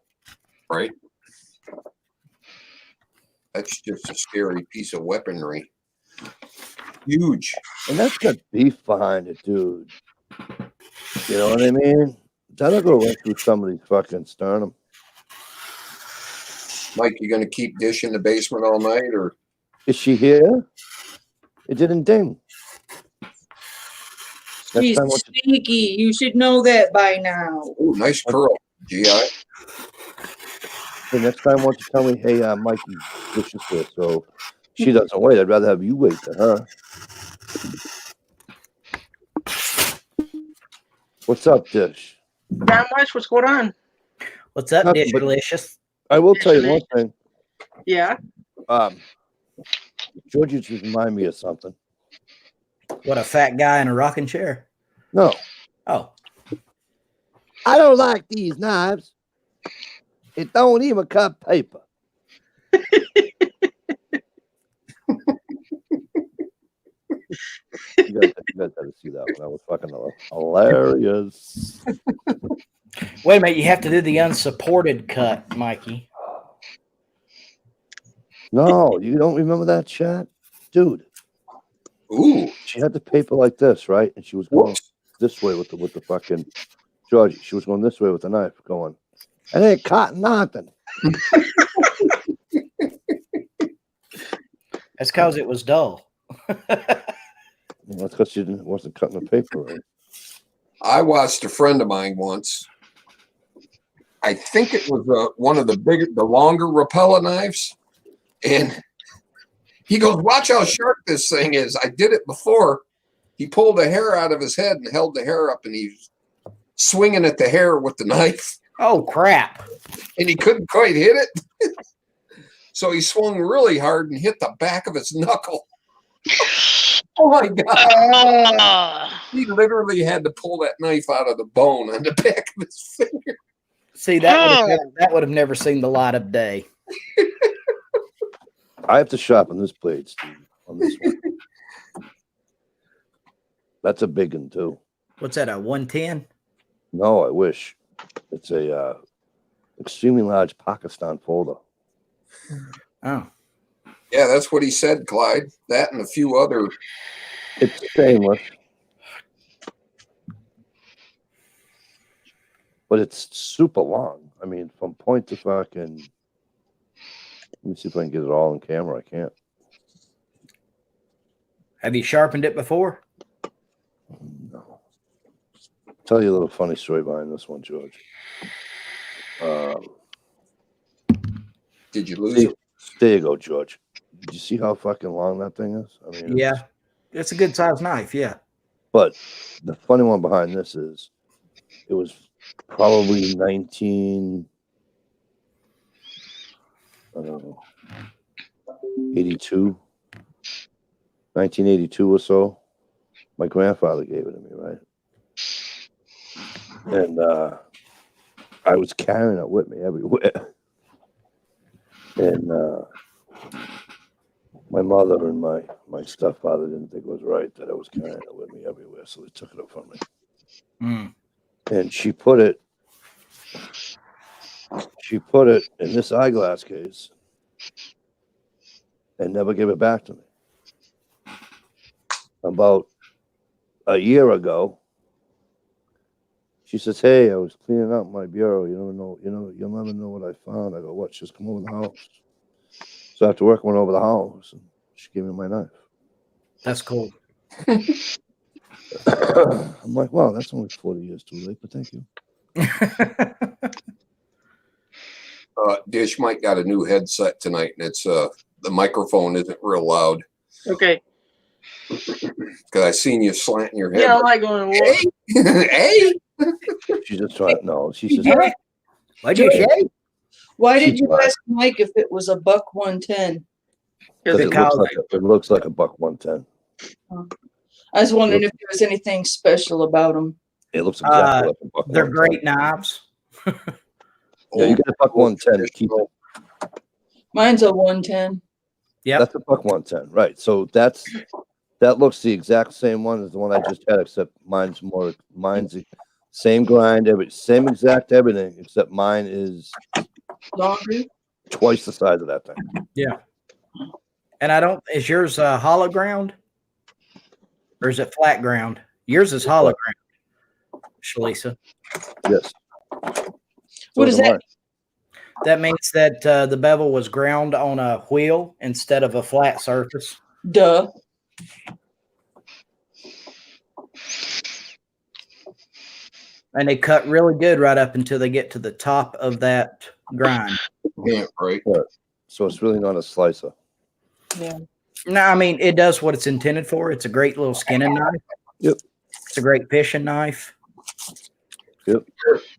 right. That's just a scary piece of weaponry. Huge. And that's got beef behind it, dude. You know what I mean? That'll go right through somebody's fucking sternum. Mike, you going to keep dish in the basement all night, or? Is she here? It didn't ding. She's time, sneaky. You should know that by now. Oh, nice curl, GI. Hey, next time, why don't you tell me, hey, Mikey, this is here, so she doesn't wait. I'd rather have you wait than her. What's up, Dish? Not much. What's going on? What's up, Nothing Dish but- Delicious? I will tell you one thing. Yeah. Georgie just remind me of something. What, a fat guy in a rocking chair? No, Oh, I don't like these knives. It don't even cut paper. You guys had to see that one. That was fucking hilarious. wait a minute. You have to do the unsupported cut, Mikey. No, you don't remember that chat? Dude, Ooh. she had the paper like this, right? And she was going Whoops. this way with the fucking Georgie. She was going this way with the knife, going, and ain't cutting nothing. That's because it was dull. Well, that's because she wasn't cutting the paper right. I watched a friend of mine once. I think it was one of the longer Rapala knives. And he goes, watch how sharp this thing is. I did it before. He pulled a hair out of his head and held the hair up, and he's swinging at the hair with the knife. Oh, crap. And he couldn't quite hit it. So he swung really hard and hit the back of his knuckle. Oh my God. He literally had to pull that knife out of the bone on the back of his finger. See, that would have never seen the light of day. I have to sharpen this blade, Steve, on this one. That's a big one too. What's that? A 110? No, I wish. It's a extremely large Pakistan folder. Oh, Yeah, that's what he said, Clyde. That and a few other. It's stainless, but it's super long. I mean, from point to fucking. Let me see if I can get it all in camera. I can't. have you sharpened it before? No. Tell you a little funny story behind this one, George. Did you lose it? There you go, George. Did you see how fucking long that thing is? I mean, Yeah, it's a good size knife. Yeah. But the funny one behind this is, it was probably 1982 or so. My grandfather gave it to me, right? And I was carrying it with me everywhere. And my mother and my stepfather didn't think it was right that I was carrying it with me everywhere, so they took it up from me. Mm. And she put it in this eyeglass case and never gave it back to me. About a year ago, she says, "Hey, I was cleaning out my bureau. You'll never know what I found." I go, "What?" She says, "Come over the house." So after work, I went over the house and she gave me my knife. That's cool. I'm like, wow, that's only 40 years too late, but thank you. Dish Mike got a new headset tonight, and it's the microphone isn't real loud. Okay. Because I seen you slanting your head. Yeah, I like going to work. Hey. She's just trying. No, she's just. What'd you say? Why did She's you fine. ask Mike if it was a buck 110? Because Because- it looks like a buck 110. I was wondering if there was anything special about them. It looks exactly like a buck. They're 110. great knives. Yeah, you got a buck 110 to keep it. Mine's a 110. Yep. That's a buck 110, right? So that looks the exact same one as the one I just had, except mine's the same grind, same exact everything, except mine is Longer. twice the size of that thing. Yeah. And is yours hollow ground? Or is it flat ground? Yours is hollow ground, Shalisa. Yes. What is that? That means that the bevel was ground on a wheel instead of a flat surface. Duh. And they cut really good right up until they get to the top of that grind. Yeah, right. So it's really not a slicer. Yeah. No, I mean, it does what it's intended for. It's a great little skinning knife. Yep. It's a great fishing knife. Yep.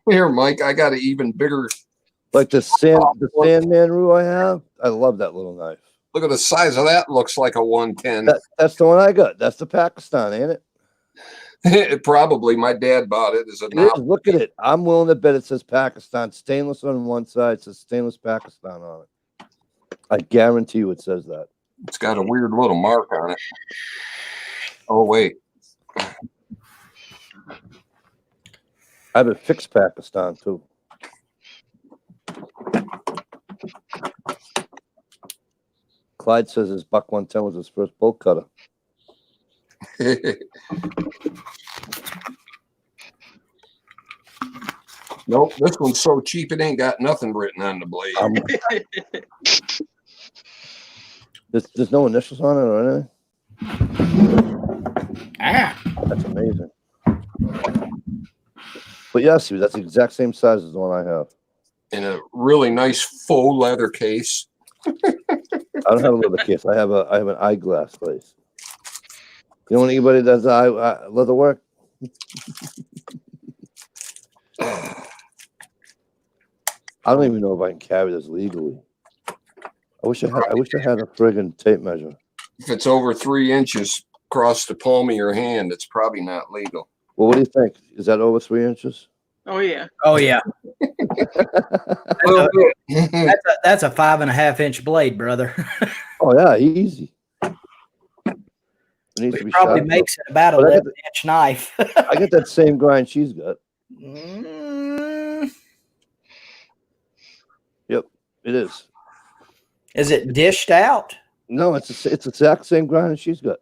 Here, Mike, I got an even bigger. Like the Sandman rule I have. I love that little knife. Look at the size of that. Looks like a 110. That's the one I got. That's the Pakistan, ain't it? Probably. My dad bought it as a It is. novel. Look at it. I'm willing to bet it says Pakistan. Stainless on one side, says stainless Pakistan on it. I guarantee you it says that. It's got a weird little mark on it. Oh, wait. I have a fixed Pakistan too. Clyde says his buck 110 was his first bolt cutter. Nope, this one's so cheap it ain't got nothing written on the blade. There's no initials on it or anything. That's amazing. But yes, that's the exact same size as the one I have. In a really nice faux leather case. I don't have a leather case. I have an eyeglass case. You know anybody that does leather work? I don't even know if I can carry this legally. I wish I had a friggin' tape measure. If it's over 3 inches across the palm of your hand, it's probably not legal. Well, what do you think? Is that over 3 inches? Oh yeah. Oh yeah, Well, that's a 5.5-inch blade, brother. Oh yeah, easy. It needs Which to be probably sharp. makes it about But I get 11-inch knife. I get that same grind she's got. Mm, Yep, it is. is it dished out? No, it's the exact same grind that she's got.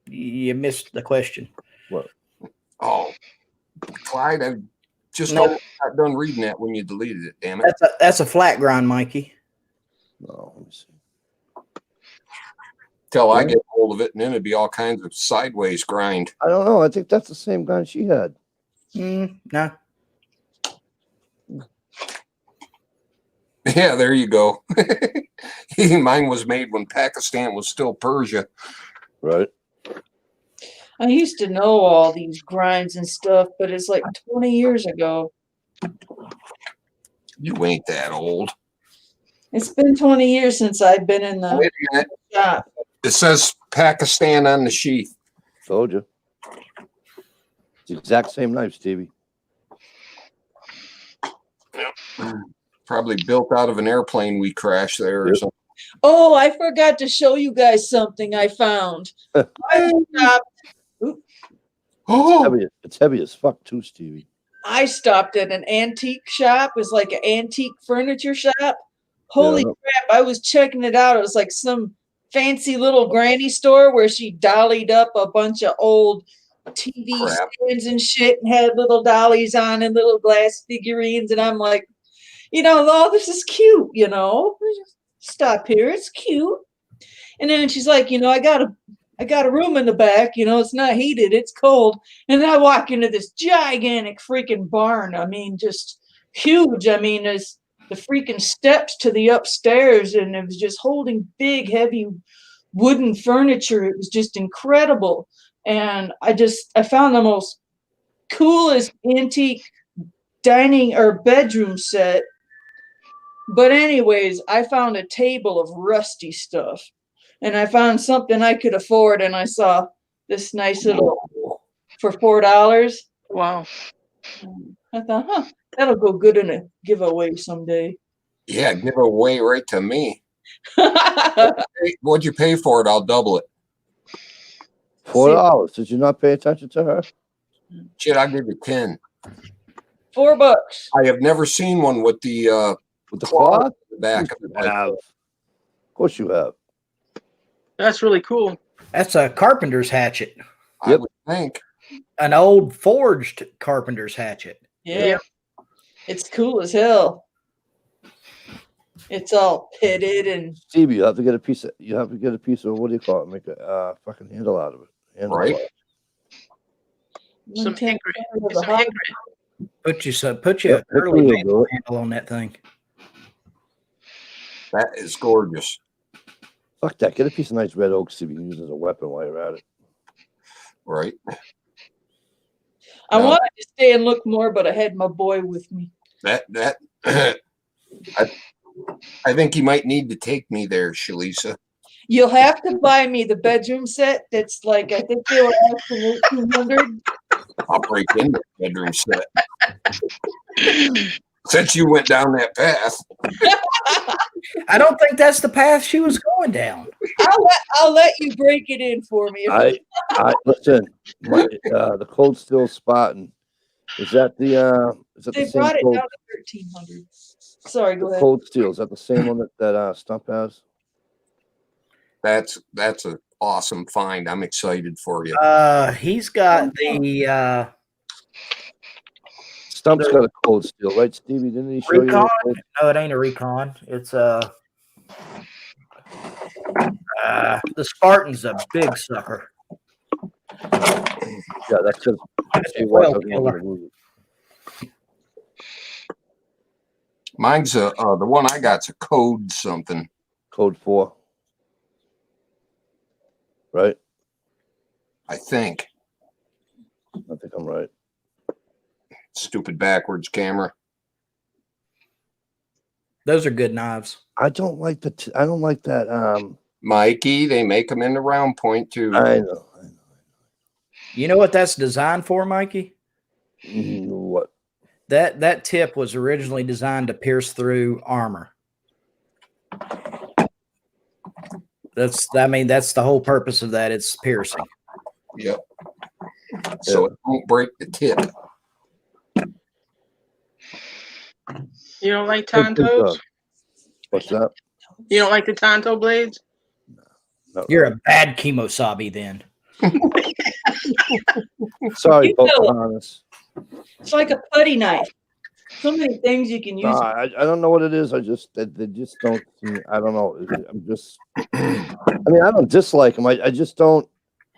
You missed the question. What? oh, Clyde, I just No. almost got done reading that when you deleted it. Damn it! That's a flat grind, Mikey. No, let me see. Till I Yeah. get hold of it, and then it'd be all kinds of sideways grind. I don't know. I think that's the same grind she had. No. Yeah, there you go. Mine was made when Pakistan was still Persia. Right. I used to know all these grinds and stuff, but it's like 20 years ago. You ain't that old. It's been 20 years since I've been in the Wait a minute. shop. It says Pakistan on the sheath. Told you. It's the exact same knife, Stevie. Probably built out of an airplane we crashed there or Yep. something. Oh, I forgot to show you guys something I found. Oh, It's heavy as fuck too, Stevie. I stopped at an antique shop. It's like an antique furniture shop. Holy Yeah. crap. I was checking it out. It was like some fancy little granny store where she dollied up a bunch of old TV Crap. stands and shit and had little dollies on and little glass figurines. And I'm like, oh, this is cute, Stop here. It's cute. And then she's like, I got a room in the back, it's not heated, it's cold. And then I walk into this gigantic freaking barn. I mean, just huge. I mean, there's the freaking steps to the upstairs, and it was just holding big, heavy wooden furniture. It was just incredible. And I found the most coolest antique dining or bedroom set. But anyways, I found a table of rusty stuff. And I found something I could afford, and I saw this nice little for $4. Wow. I thought, that'll go good in a giveaway someday. yeah, give away right to me. Hey, what'd you pay for it? I'll double it. $4. Did you not pay attention to her? Shit, I'll give you 10. $4. I have never seen one with the With the claw cloth? in the back of it. Like Have. Of course you have. That's really cool. That's a carpenter's hatchet, I Yep. would think. an old forged carpenter's hatchet. Yeah. Yep. It's cool as hell. It's all pitted and Stevie, you have to get a piece of what do you call it? Make a fucking handle out of it. Handle Right. out. Some one-tenth hickory. of Get the some hot- hickory. Put you Yep, a curly hickory will maple do it. handle on that thing. That is gorgeous. Fuck that. Get a piece of nice red oak, Stevie. You can use it as a weapon while you're at it. Right. I No. wanted to stay and look more, but I had my boy with me. That I think you might need to take me there, Shalisa. You'll have to buy me the bedroom set. That's like, I think they were asking $1,800. I'll break in the bedroom set. Since you went down that path. I don't think that's the path she was going down. I'll let you break it in for me. I listen. The Cold Steel Spartan. Is that the They same brought it cold, down to 1,300. Sorry, go ahead. Cold Steel? Is that the same one that Stump has? That's an awesome find. I'm excited for you. He's got the Stump's got a Cold Steel, right, Stevie? Didn't he show Recon. you? No, it ain't a Recon. It's the Spartan's a big sucker. Yeah, that's because It's a whale killer. Mine's the one I got's a code something. Code 4. Right? I think. I think I'm right. Stupid backwards camera. Those are good knives. I don't like that. Mikey, they make them in the round point too. I know. You know what that's designed for, Mikey? What? That tip was originally designed to pierce through armor. That's the whole purpose of that. It's piercing. Yep. So it won't break the tip. You don't like Hey, big Tontos? dog. What's that? You don't like the Tonto blades? No. You're a bad kemosabe then. Sorry, You know- Pocahontas. It's like a putty knife. So many things you can use. No, I don't know what it is. They just don't. I don't know. I'm just. I mean, I don't dislike them. I just don't.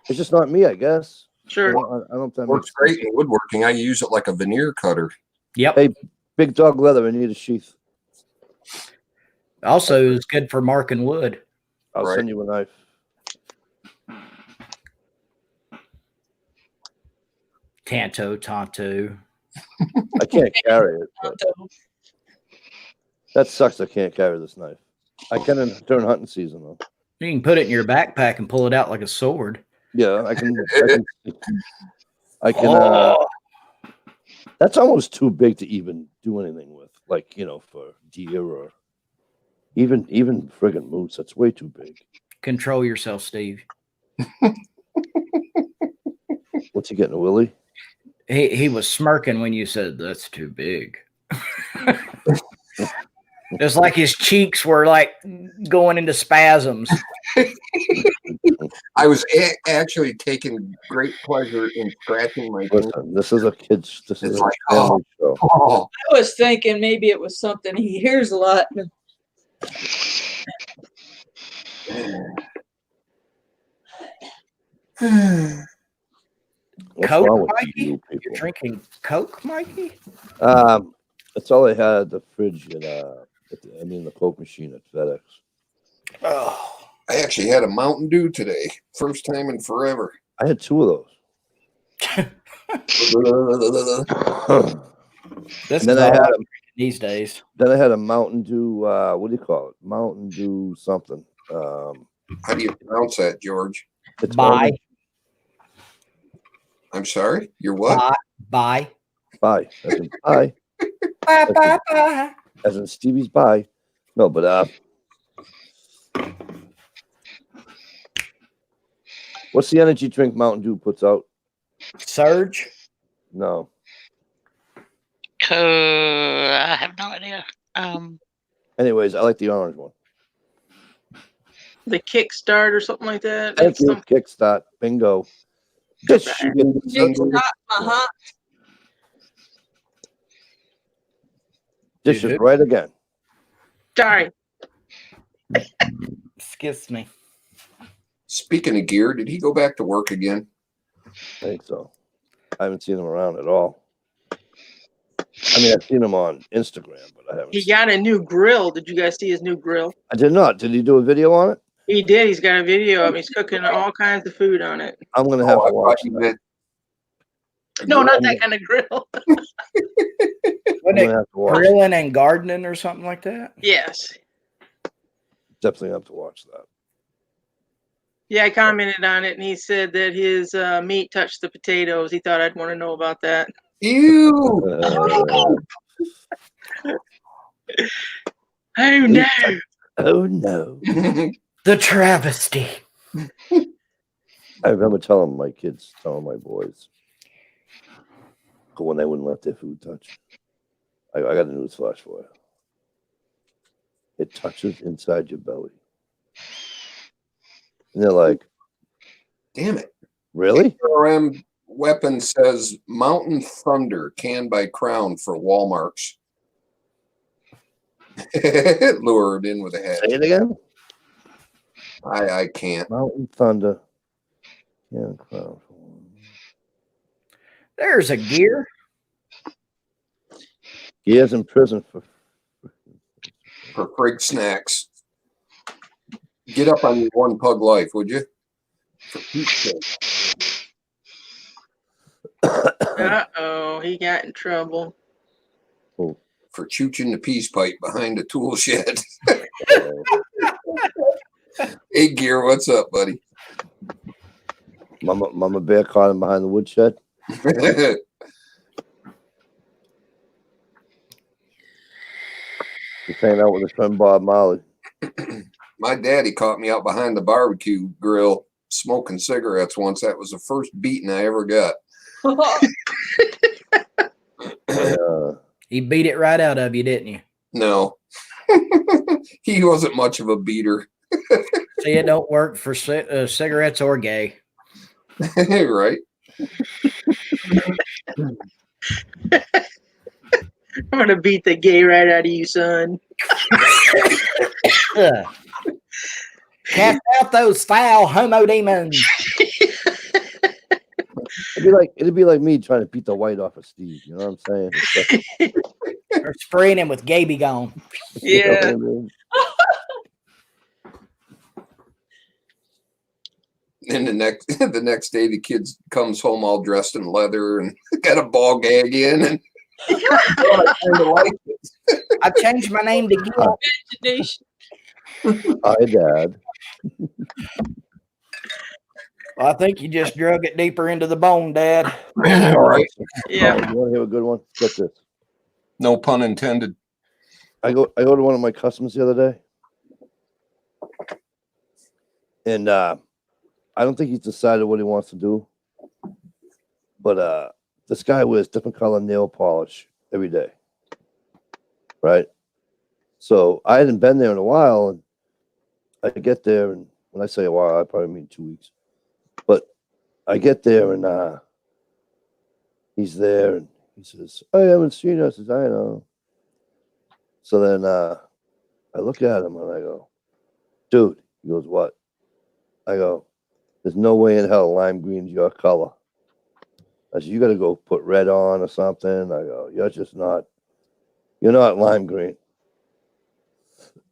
It's just not me, I guess. I Sure. don't know if that Works makes great in woodworking. I use it like a veneer cutter. Yep. Hey. Big dog leather. I need a sheath. Also, it's good for marking wood. I'll Right. send you a knife. Tonto. I can't carry it. But that sucks. I can't carry this knife. I can during hunting season though. You can put it in your backpack and pull it out like a sword. Yeah, I can. I can. Oh. That's almost too big to even do anything with. Like for deer or even friggin' moose. That's way too big. Control yourself, Steve. What's he getting, a willy? He was smirking when you said that's too big. It's like his cheeks were like going into spasms. I was actually taking great pleasure in scratching my finger. Listen, this is a kids. This is It's a like, family show. Oh, I was thinking maybe it was something he hears a lot. What's Coke, wrong with Mikey? you You're people? drinking Coke, Mikey? That's all I had at the fridge and the Coke machine at FedEx. Oh. I actually had a Mountain Dew today. First time in forever. I had 2 of those. This And then is I all had I'm a, drinking these days. then I had a Mountain Dew. What do you call it? Mountain Dew something. How do you pronounce that, George? It's Bye. orange. I'm sorry? You're what? Bye. Bye. As in bye. Bye. As in Stevie's bye. No, but what's the energy drink Mountain Dew puts out? Surge. No. I have no idea. Anyways, I like the orange one. The Kickstart or something like that. Thank That's you. some- Kickstart. Bingo. This you get the It's Sunday- not my This is right again. Sorry. Excuse me. Speaking of gear, did he go back to work again? I think so. I haven't seen him around at all. I mean, I've seen him on Instagram, but I haven't. He seen got a new grill. Did you guys see his new grill? I did not. Did he do a video on it? He did. He's got a video of him. He's cooking all kinds of food on it. I'm gonna have Oh, I to watch thought you that. meant a No, not grill. that kind of grill. I'm Wasn't gonna it have to watch. grilling and gardening or something like that? Yes. Definitely have to watch that. Yeah, I commented on it, and he said that his meat touched the potatoes. He thought I'd want to know about that. Ew. Oh no! Oh no! The travesty. I remember telling my boys, when they wouldn't let their food touch. I got a news flash for you. It touches inside your belly, and they're like, Damn it. "Really?" ARM weapon says Mountain Thunder canned by Crown for Walmarts. Lured in with a head. Say it again. I can't. Mountain Thunder. Yeah, Crown. There's a gear. He is in prison for. For frig snacks. Get up on your one pug life, would you? For Pete's sake. Uh-oh, he got in trouble. For chooching the peace pipe behind the tool shed. Hey, Gear, what's up, buddy? Mama Bear caught him behind the woodshed. He's hanging out with his friend Bob Marley. My daddy caught me out behind the barbecue grill smoking cigarettes once. That was the first beating I ever got. He beat it right out of you, didn't you? No, he wasn't much of a beater. See, it don't work for cigarettes or gay. Right. I'm gonna beat the gay right out of you, son. Cast out those foul homo demons. It'd be like me trying to beat the white off of Steve. You know what I'm saying? It's like, Or spraying him with gay be gone. you know what Yeah. I mean? And the next day, the kid comes home all dressed in leather and got a ball gag in, and I kind of like it. I changed my name to Gil. Imagination. Hi, Dad. I think you just drug it deeper into the bone, Dad. All right. Yeah. Oh, you want to hear a good one? Get this. No pun intended. I go to one of my customers the other day, and I don't think he's decided what he wants to do. But this guy wears different color nail polish every day, right? So I hadn't been there in a while, and I get there, and when I say a while, I probably mean 2 weeks. But I get there, and he's there, and he says, "I haven't seen us." I says, "I know." So then I look at him and I go, "Dude," he goes, "What?" I go, "There's no way in hell lime green's your color." I said, "You got to go put red on or something." I go, you're not lime green."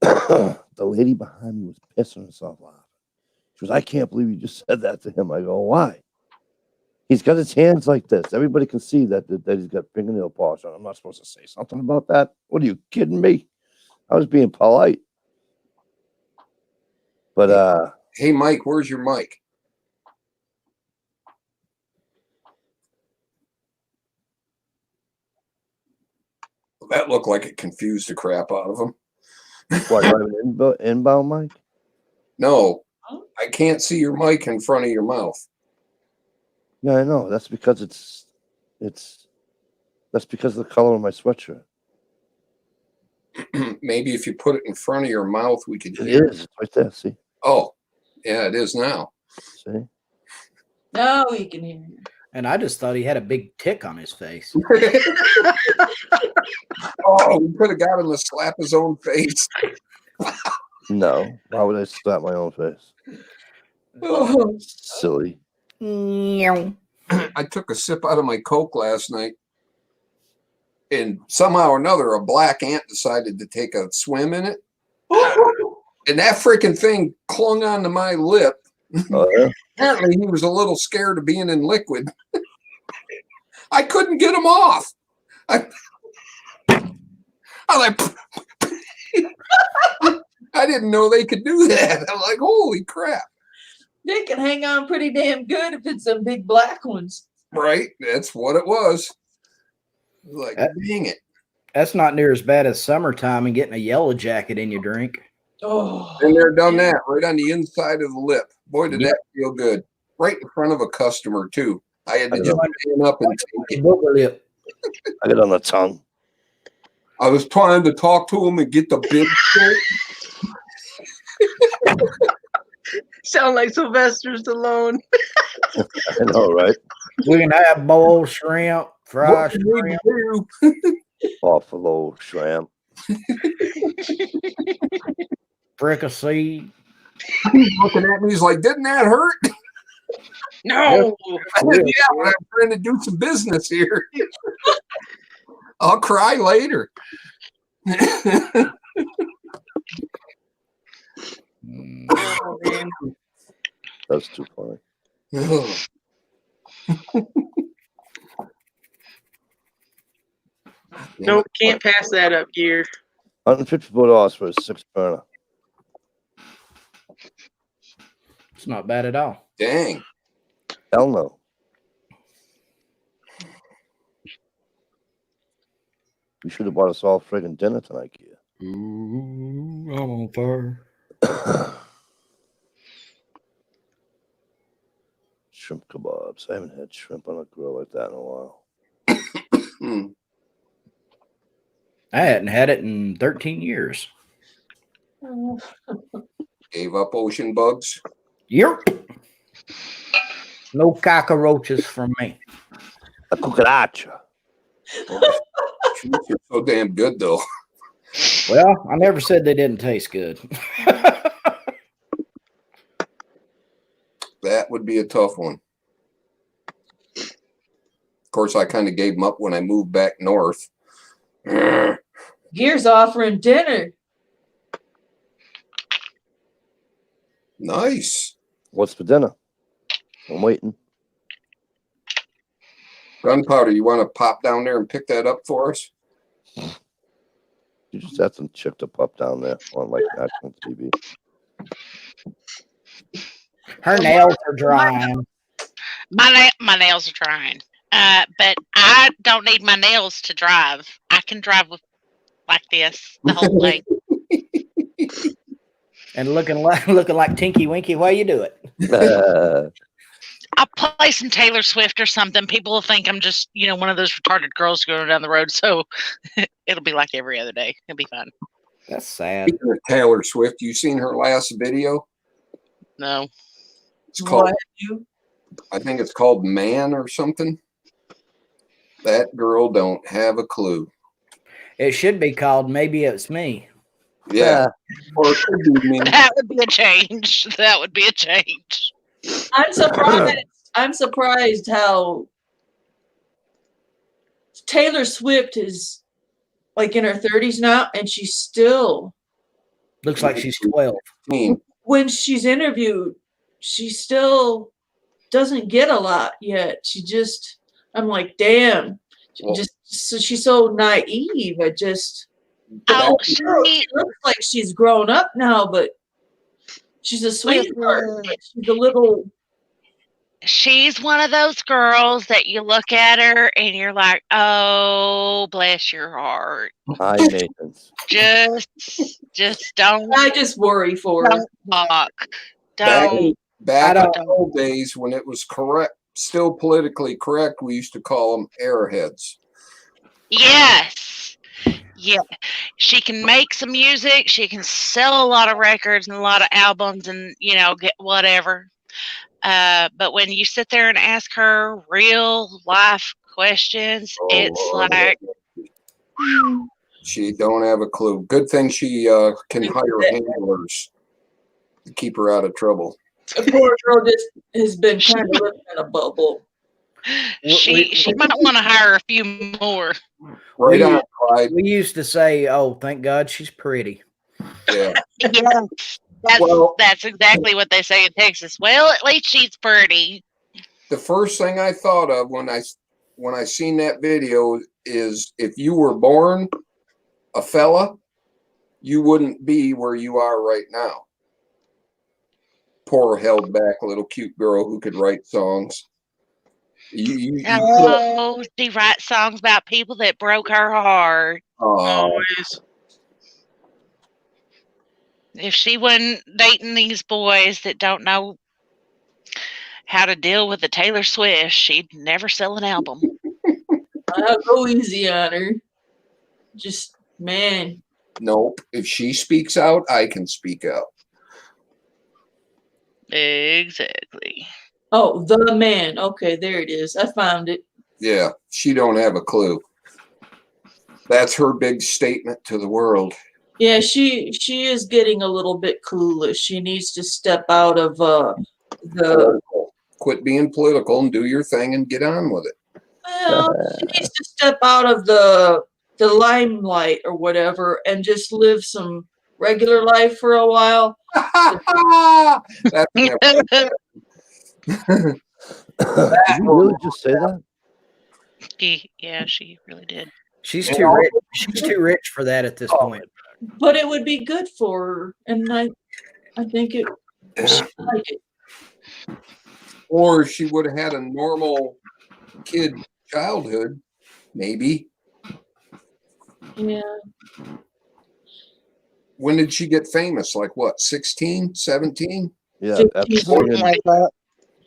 The lady behind me was pissing herself laughing. She goes, "I can't believe you just said that to him." I go, "Why?" He's got his hands like this. Everybody can see that he's got fingernail polish on. I'm not supposed to say something about that. What are you kidding me? I was being polite. But Hey, Mike, where's your mic? That looked like it confused the crap out of him. what, do I have an inbound mic? No, I can't see your mic in front of your mouth. Yeah, I know. That's because that's because of the color of my sweatshirt. Maybe if you put it in front of your mouth, we could It hear. is. It's right there. See? Oh, yeah, it is now. See? Now he can hear you. And I just thought he had a big tick on his face. Oh, we could have got him to slap his own face. No. Why would I slap my own face? Oh. Silly. I took a sip out of my Coke last night, and somehow or another, a black ant decided to take a swim in it. And that freaking thing clung onto my lip. Oh, yeah? Apparently, he was a little scared of being in liquid. I couldn't get him off. I like, I didn't know they could do that. I'm like, holy crap. They can hang on pretty damn good if it's them big black ones. Right? That's what it was. Like, That- dang it. That's not near as bad as summertime and getting a yellow jacket in your drink. Oh, Been there, done that, right on the inside of the lip. Boy, did Yep. that feel good. Right in front of a customer, too. I had to I just know. stand up and take it. Booger lip. I got it on the tongue. I was trying to talk to him and get the bib straight. Sound like Sylvester Stallone. I know, right? We can have boiled shrimp, fried What you need shrimp. to do. Buffalo shrimp. Fricassee. He's looking at me. He's like, didn't that hurt? No. I said, yeah, but I'm trying to do some business here. I'll cry later. Oh, man. That's too funny. Nope, can't pass that up, Gear. $154 for a 6-burner. It's not bad at all. Dang. Hell no. You should have bought us all friggin' dinner tonight, Kia. Ooh, I'm on fire. Shrimp kebabs. I haven't had shrimp on a grill like that in a while. Hmm. I hadn't had it in 13 years. Gave up ocean bugs. Yep. No cockroaches for me. A cucaracha. Shrimps are so damn good, though. Well, I never said they didn't taste good. That would be a tough one. Of course, I kind of gave them up when I moved back north. Gear's offering dinner. Nice. What's for dinner? I'm waiting. Gunpowder, you want to pop down there and pick that up for us? You just had some chick to pop down there on like national TV. Her nails are drying. My nails are drying. But I don't need my nails to drive. I can drive with like this the whole way. And looking like Tinky Winky while you do it. I'll play some Taylor Swift or something. People will think I'm just, one of those retarded girls going down the road. So it'll be like every other day. It'll be fun. That's sad. Speaking of Taylor Swift, you seen her last video? No. It's called, What you? I think it's called Man or something. That girl don't have a clue. It should be called Maybe It's Me. Yeah. Or it could be me. That would be a change. That would be a change. I'm surprised. I'm surprised how Taylor Swift is like in her 30s now, and she's still. Looks like she's 12. When she's interviewed, she still doesn't get a lot yet. I'm like, damn. She's so naive. She looks like she's grown up now, but she's a sweetheart. She's a little. She's one of those girls that you look at her and you're like, oh, bless your heart. High maintenance. Just don't. I just worry for her. Don't talk. Don't. Back in the old days when it was correct, still politically correct, we used to call them airheads. Yes. Yeah. She can make some music. She can sell a lot of records and a lot of albums and, get whatever. But when you sit there and ask her real life questions, it's like she don't have a clue. Good thing she can hire handlers to keep her out of trouble. The poor girl just has been kind of living in a bubble. She might want to hire a few more. Right on, Clyde. We used to say, "Oh, thank God she's pretty." Yeah. That's exactly what they say in Texas. Well, at least she's pretty. The first thing I thought of when I seen that video is if you were born a fella, you wouldn't be where you are right now. Poor held back little cute girl who could write songs. She writes songs about people that broke her heart. Always. If she wasn't dating these boys that don't know how to deal with the Taylor Swift, she'd never sell an album. I'll go easy on her. Just, man. Nope. If she speaks out, I can speak out. Exactly. Oh, the man. Okay, there it is. I found it. Yeah, she don't have a clue. That's her big statement to the world. Yeah, she is getting a little bit clueless. She needs to step out of quit being political and do your thing and get on with it. Well, she needs to step out of the limelight or whatever and just live some regular life for a while. That's never Did you really just say that? Yeah, she really did. She's too rich. She's too rich for that at this point. But it would be good for her, and I think she'd like it. Or she would have had a normal kid childhood, maybe. Yeah. when did she get famous? Like what, 16, 17? Yeah, 15, after something singing, like that.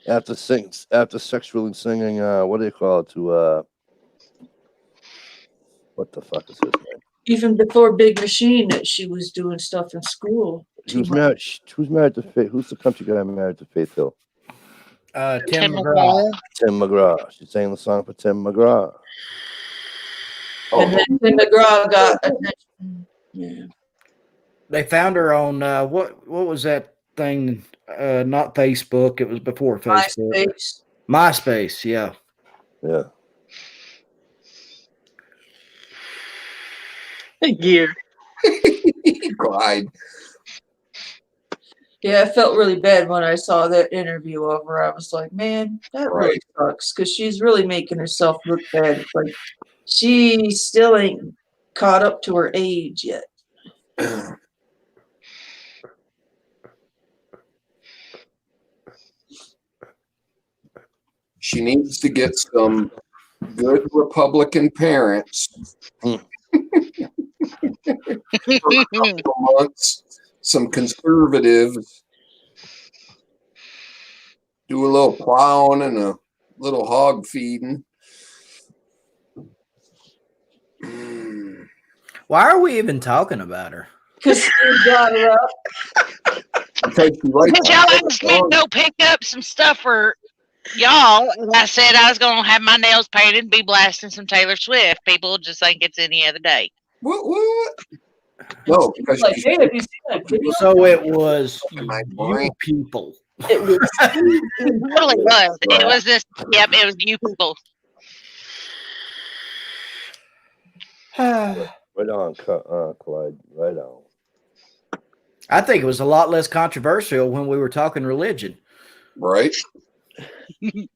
after sexually singing, what do you call it? To what the fuck is his name? Even before Big Machine, that she was doing stuff in school. She was married. Who's married to Faith? Who's the country guy married to Faith Hill? Tim Tim McGraw. McGraw. Tim McGraw. She sang the song for Tim McGraw. And then Tim McGraw got attention. Yeah. They found her on what was that thing? Not Facebook. It was before Facebook. MySpace. MySpace. Yeah. Yeah. Gear. Clyde. Yeah, I felt really bad when I saw that interview of her. I was like, man, that really Right. sucks because she's really making herself look bad. It's like she still ain't caught up to her age yet. She needs to get some good Republican parents for a couple of months, some conservatives, do a little plowing and a little hog feeding. Why are we even talking about her? Because she got her up. Because she writes Because y'all asked me to go pick up some stuff for y'all, and I said I was going to have my nails painted and be blasting some Taylor Swift. People just think it's any other day. What? No, because Like, she's hey, have you seen that video? So it was My you brain. people. It was It totally was. It was this. Yep, it was you people. Right on, Clyde. Right on. I think it was a lot less controversial when we were talking religion. right. and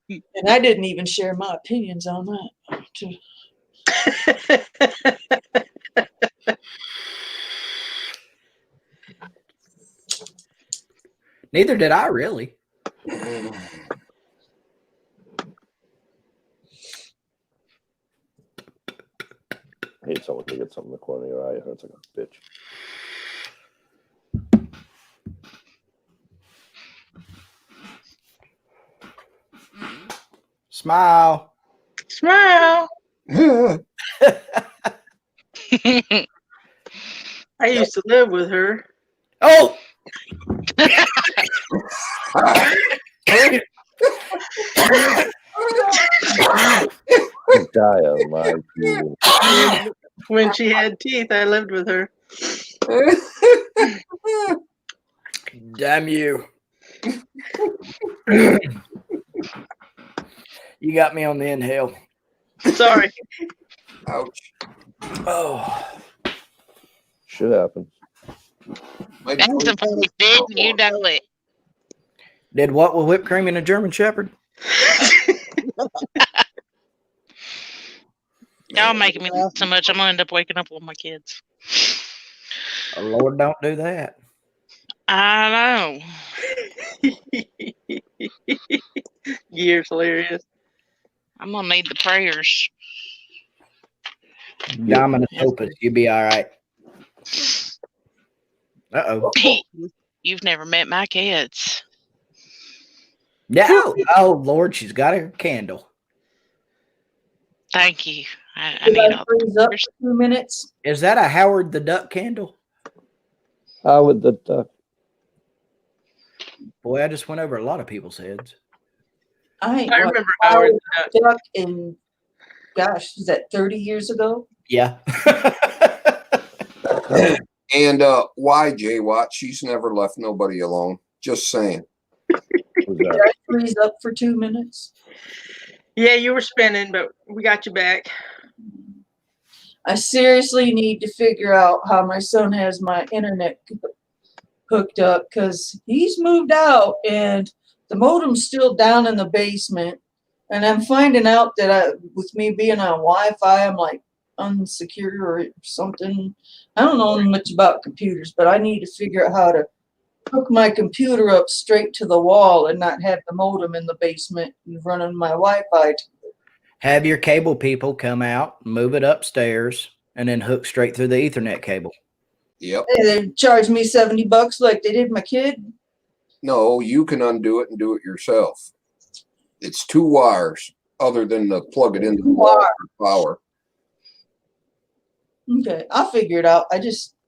I didn't even share my opinions on that. Neither did I really. I hate someone to get something in the corner of your eye. It hurts like a bitch. Smile. Smile. Yeah. I used to live with her. Oh, Die of my feelings. When she had teeth, I lived with her. damn you. You got me on the inhale. Sorry. Ouch. Oh. Shit happens. My That's some funny shit. You know it. Did what with whipped cream and a German Shepherd? Y'all making me laugh so much, I'm gonna end up waking up with my kids. Oh, Lord, don't do that. I know. Gear's hilarious. I'm gonna need the prayers. Dominus opus, you'll be all right. Uh-oh. You've never met my kids. No. Oh, Lord, she's got her candle. Thank you. I Did need I all freeze up for 2 minutes? Is that a Howard the Duck candle? How would the Boy, I just went over a lot of people's heads. I ain't I watched remember Howard the Duck. Duck in, gosh, is that 30 years ago? Yeah. And why, Jay Watt? She's never left nobody alone. Just saying. was Did that? I freeze up for 2 minutes? Yeah, you were spinning, but we got you back. I seriously need to figure out how my son has my internet hooked up because he's moved out and the modem's still down in the basement. And I'm finding out that with me being on Wi-Fi, I'm like unsecure or something. I don't know much about computers, but I need to figure out how to hook my computer up straight to the wall and not have the modem in the basement and running my Wi-Fi. Have your cable people come out, move it upstairs, and then hook straight through the Ethernet cable. Yep. And they charge me $70 like they did my kid. No, you can undo it and do it yourself. It's 2 wires other than to plug it into the wall for power. Okay, I'll figure it out.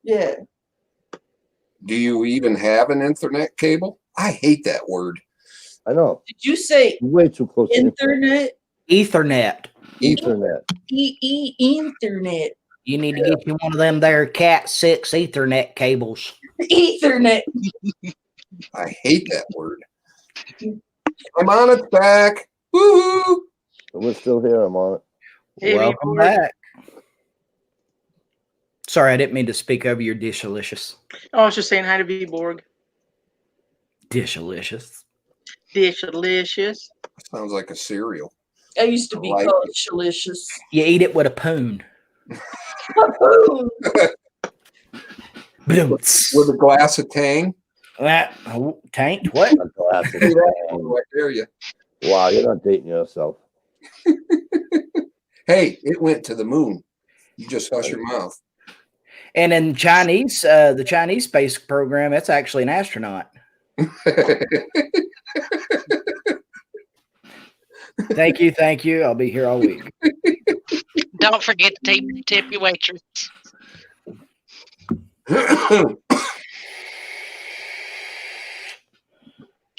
Yeah. Do you even have an Ethernet cable? I hate that word. I know. Did you say You're way too close to Internet? Ethernet. Ethernet. Internet. You need to get you one of them there Cat 6 Ethernet cables. Ethernet. I hate that word. I'm on its back. Woohoo! We're still here. I'm on it. Hey, Welcome Reborn. back. Sorry, I didn't mean to speak over your dishalicious. Oh, I was just saying hi to Viborg. Dishalicious. Delicious. Sounds like a cereal. I used to be Like called Shalicious. You eat it with a poon. Boom. With a glass of Tang. Tanked? What? A glass of I wine. dare you. Wow, you're not dating yourself. Hey, it went to the moon. You just hush your mouth. And in Chinese, the Chinese space program, it's actually an astronaut. Thank you. I'll be here all week. Don't forget to tip your waitress.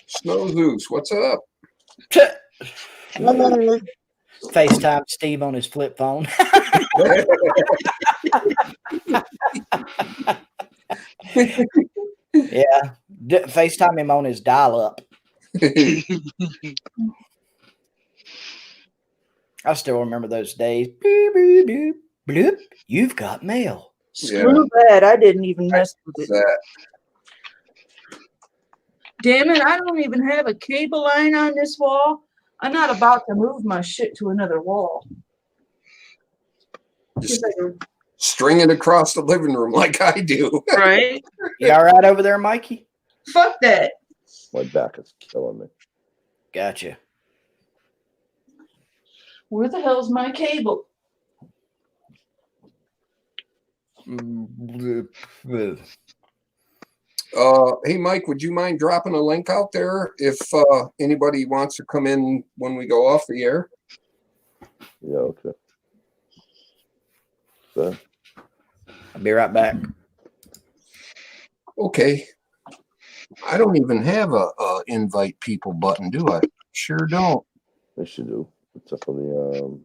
Snow Zeus, what's up? FaceTime Steve on his flip phone. Yeah, FaceTime him on his dial-up. I still remember those days. Beep, beep, beep, bloop. You've got mail. Screw that. I didn't even mess with it. That. Damn it. I don't even have a cable line on this wall. I'm not about to move my shit to another wall. Just string it across the living room like I do. Right? You all right over there, Mikey? Fuck that. My back is killing me. Gotcha. Where the hell's my cable? Hey, Mike, would you mind dropping a link out there if anybody wants to come in when we go off the air? Yeah, okay. So, I'll be right back. Okay. I don't even have a invite people button, do I? Sure don't. yes, you do. Except for the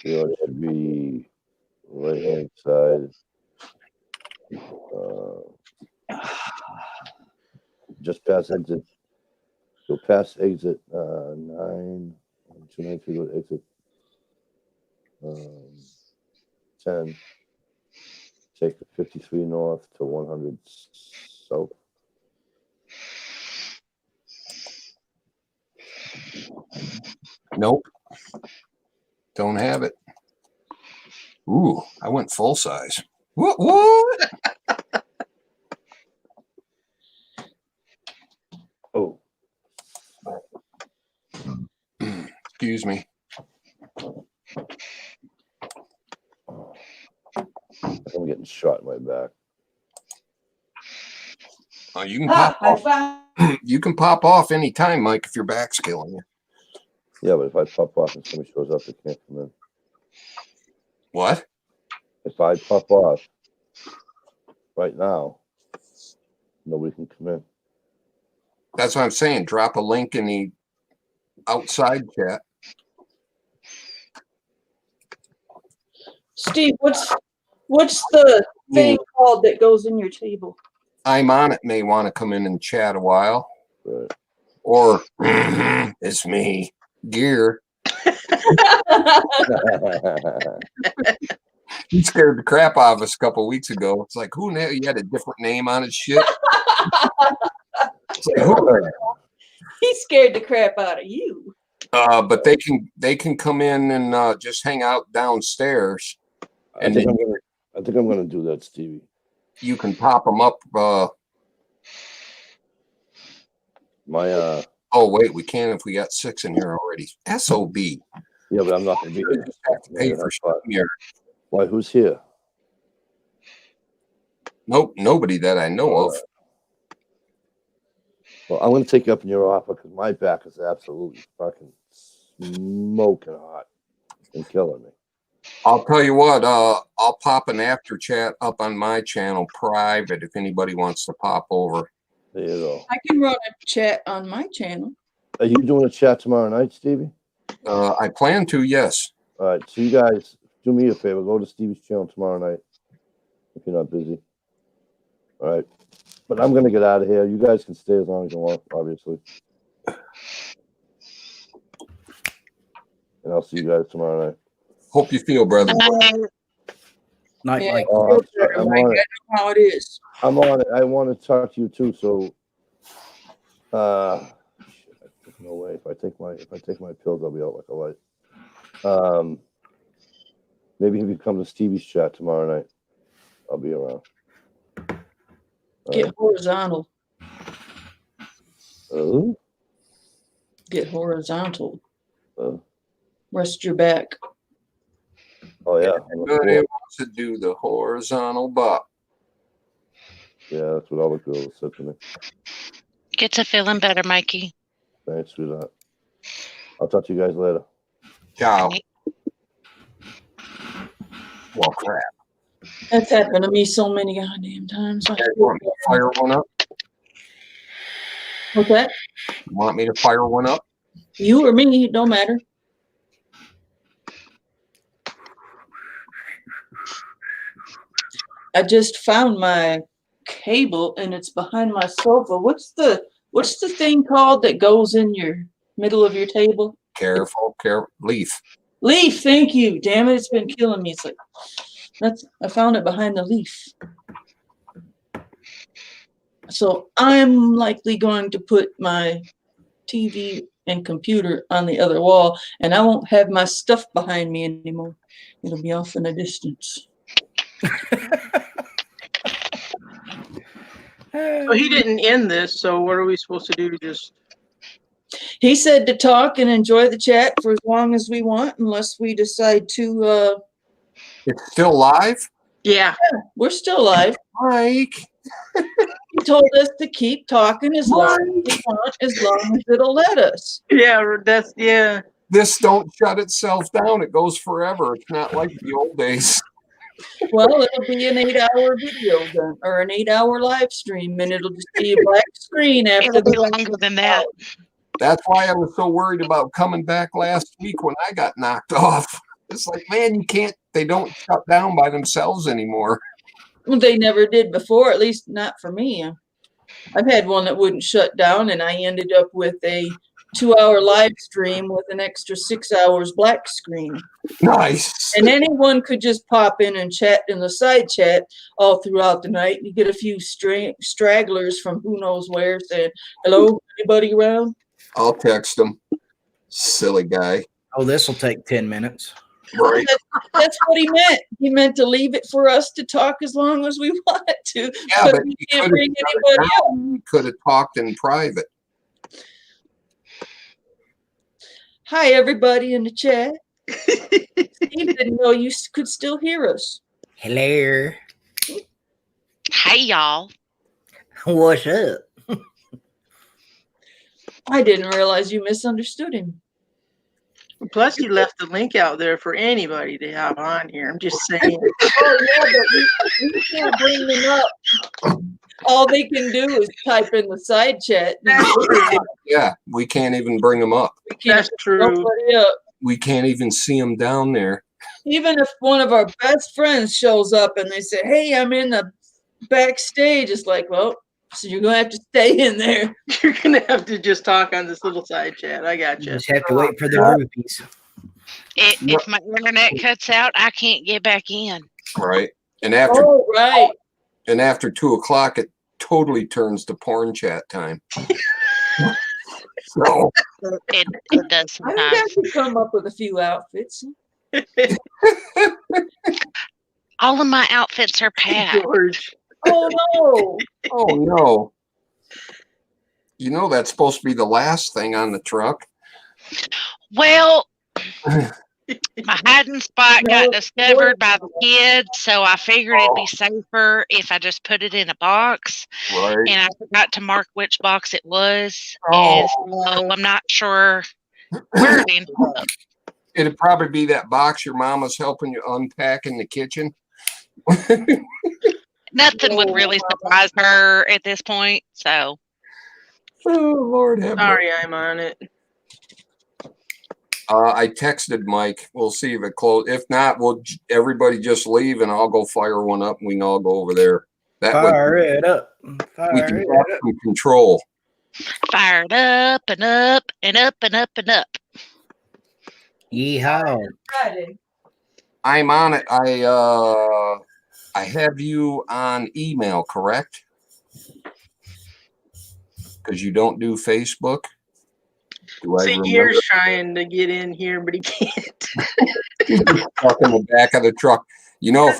you know, it'd be right hand side. Just past exit. Go past exit 9. 293 go to exit 10. Take the 53 north to 100 south. Nope. Don't have it. Ooh, I went full size. What? Oh, Excuse me. I'm getting shot in my back. You can pop I off. found You can pop off anytime, Mike, if your back's killing you. Yeah, but if I pop off and somebody shows up, they can't come in. What? If I pop off right now, nobody can come in. That's what I'm saying. Drop a link in the outside chat. Steve, what's the thing called that goes in your table? I'm on it. May want to come in and chat a while. Right. Or it's me, Gear. He scared the crap out of us a couple of weeks ago. It's like, who knew he had a different name on his shit? It's like, who? He scared the crap out of you. But they can come in and just hang out downstairs, I think I'm gonna do that, Stevie. you can pop them up. My Oh wait, we can if we got 6 in here already. SOB. yeah, but I'm not gonna be You here. just have to pay Yeah, for that's fine. here. Why? Who's here? Nope, nobody that I know of. Well, I'm going to take you up in your offer because my back is absolutely fucking smoking hot. It's been killing me. I'll tell you what, I'll pop an after chat up on my channel private if anybody wants to pop over. There you go. I can run a chat on my channel. Are you doing a chat tomorrow night, Stevie? I plan to, yes. All right. So you guys do me a favor. Go to Stevie's channel tomorrow night if you're not busy. All right. But I'm going to get out of here. You guys can stay as long as you want, obviously. And I'll see you guys tomorrow night. Hope you feel, brother. Night, Yeah. Mike. Oh, I'm Mike, on I it. know how it is. I'm on it. I want to talk to you too. So, shit, no way. If I take my pills, I'll be out like a light. Maybe if you come to Stevie's chat tomorrow night, I'll be around. Get horizontal. Oh, Get horizontal. oh Rest your back. yeah. Everybody wants to do the horizontal bop. Yeah, that's what all the girls said to me. Get to feeling better, Mikey. Thanks for that. I'll talk to you guys later. Ciao. Well, crap. That's happened to me so many goddamn times. You guys want me to fire one up? What's that? You want me to fire one up? You or me, it don't matter. I just found my cable and it's behind my sofa. What's the thing called that goes in your middle of your table? Careful, leaf. Leaf, thank you. Damn it, it's been killing me. It's like I found it behind the leaf. So I'm likely going to put my TV and computer on the other wall, and I won't have my stuff behind me anymore. It'll be off in the distance. So he didn't end this, so what are we supposed to do to just... He said to talk and enjoy the chat for as long as we want, unless we decide to. It's still live? Yeah. We're still live. Mike. He told us to keep talking as long as we want, as long as it'll let us. Yeah. This don't shut itself down. It goes forever. It's not like the old days. Well, it'll be an 8-hour video then, or an 8-hour live stream, and it'll just be a black screen after It'll be the. longer than that. That's why I was so worried about coming back last week when I got knocked off. It's like, man, they don't shut down by themselves anymore. Well, they never did before, at least not for me. I've had one that wouldn't shut down, and I ended up with a 2-hour live stream with an extra 6 hours black screen. Nice. And anyone could just pop in and chat in the side chat all throughout the night. You get a few stragglers from who knows where saying, hello, anybody around? I'll text him. Silly guy. Oh, this will take 10 minutes. Right. That's what he meant. He meant to leave it for us to talk as long as we wanted to. Yeah, but we he can't could bring anybody up. have talked in private. Hi, everybody in the chat. Steve didn't know you could still hear us. Hello. Hey, y'all. What's up? I didn't realize you misunderstood him. Plus, he left the link out there for anybody to have on here. I'm just saying. Oh, yeah, but we can't bring them up. All they can do is type in the side chat. That's true. Yeah, we can't even bring them up. We can't That's true. bring nobody up. We can't even see them down there. Even if one of our best friends shows up and they say, hey, I'm in the backstage, it's like, well, so you're going to have to stay in there. You're going to have to just talk on this little side chat. I got You you. just have to wait for the groupies. If my internet cuts out, I can't get back in. Right. And after Oh, right. and after 2:00, it totally turns to porn chat time. So It does I think sometimes. I could come up with a few outfits. All of my outfits are packed. George. Oh, no. oh no. You know that's supposed to be the last thing on the truck. Well, My hiding spot No, got discovered by the kids, so I figured it'd be safer if I just put it in a box. Right. And I forgot to mark which box it was, Oh. and so I'm not sure where it ended up. It'd probably be that box your mama's helping you unpack in the kitchen. Nothing would really surprise her at this point. So Oh, Lord have mercy. Sorry, I'm on it. I texted Mike. We'll see if it closes. If not, we'll everybody just leave and I'll go fire one up and we can all go over there. That Fire way it up. we Fire can it have up. some control. fired up and up and up and up and up. Yeehaw. Friday. I'm on it. I have you on email, correct? Because you don't do Facebook. Do I See, remember? Gear's trying to get in here, but he can't. Stuck in the back of the truck. You know,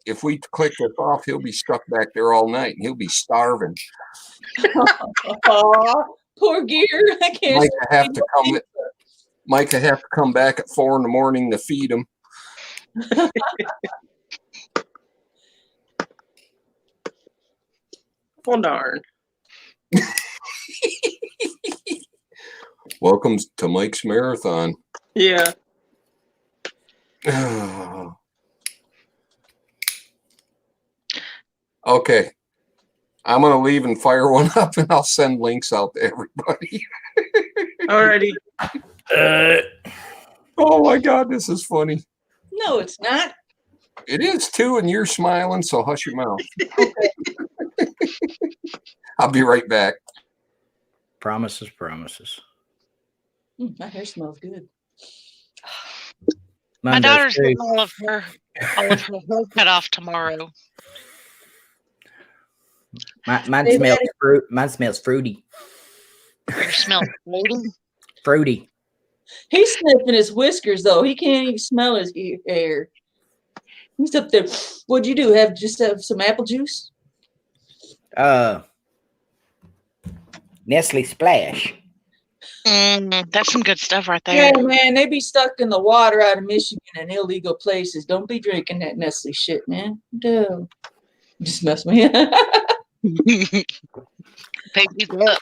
if we click this off, he'll be stuck back there all night and he'll be starving. Aw, poor Gear. I can't. Mike, I have to come back at 4 a.m. to feed him. Well, darn. Welcome to Mike's Marathon. Yeah. Okay. I'm going to leave and fire one up and I'll send links out to everybody. Alrighty. Oh my God, this is funny. No, it's not. It is too, and you're smiling, so hush your mouth. I'll be right back. Promises, promises. My hair smells good. My Mine does daughter's too. getting all of her hair cut off tomorrow. Mine Hey, smells Daddy. fruit. Mine smells fruity. Your smell floating. Fruity. He's sniffing his whiskers though. He can't even smell his hair. He's up there. What'd you do? Have some apple juice? Nestle Splash. That's some good stuff right Yeah, there. man, they be stuck in the water out of Michigan in illegal places. Don't be drinking that Nestle shit, man. Dude. Just mess me up. Pick you up.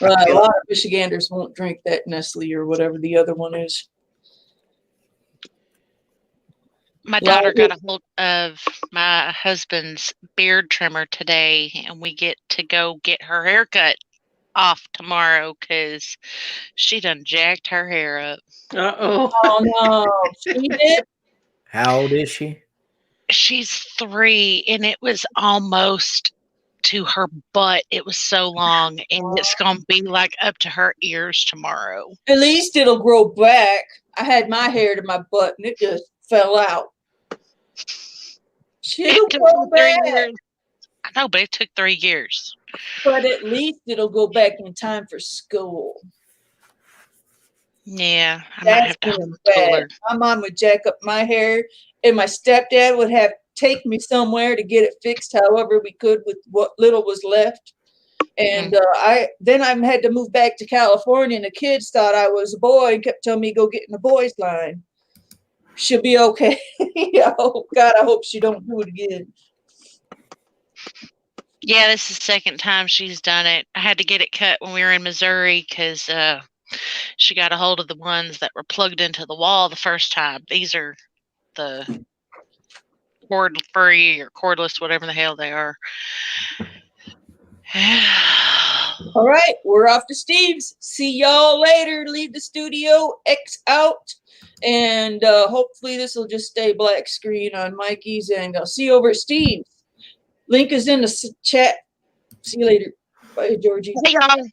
A lot of Michiganders won't drink that Nestle or whatever the other one is. My Yeah, daughter got a hold of my husband's beard trimmer today, and we get to go get her haircut off tomorrow because she done jacked her hair up. Uh-oh. Oh no, she did. How old is she? She's 3, and it was almost to her butt. It was so long, and it's gonna be like up to her ears tomorrow. At least it'll grow back. I had my hair to my butt, and it just fell out. It'll It took grow 3 back, years. I know, but it took 3 years. but at least it'll go back in time for school. Yeah, I might have to That's homeschool her. bad. My mom would jack up my hair, and my stepdad would have take me somewhere to get it fixed however we could with what little was left. And I had to move back to California, and the kids thought I was a boy and kept telling me go get in the boys' line. She'll be okay. Oh God, I hope she don't do it again. Yeah, this is the second time she's done it. I had to get it cut when we were in Missouri because she got a hold of the ones that were plugged into the wall the first time. These are the cord-free or cordless, whatever the hell they are. All right, we're off to Steve's. See y'all later. Leave the studio. X out. And hopefully this will just stay black screen on Mikey's. And I'll see you over at Steve's. Link is in the chat. See you later. Bye, Georgie. Hey, y'all.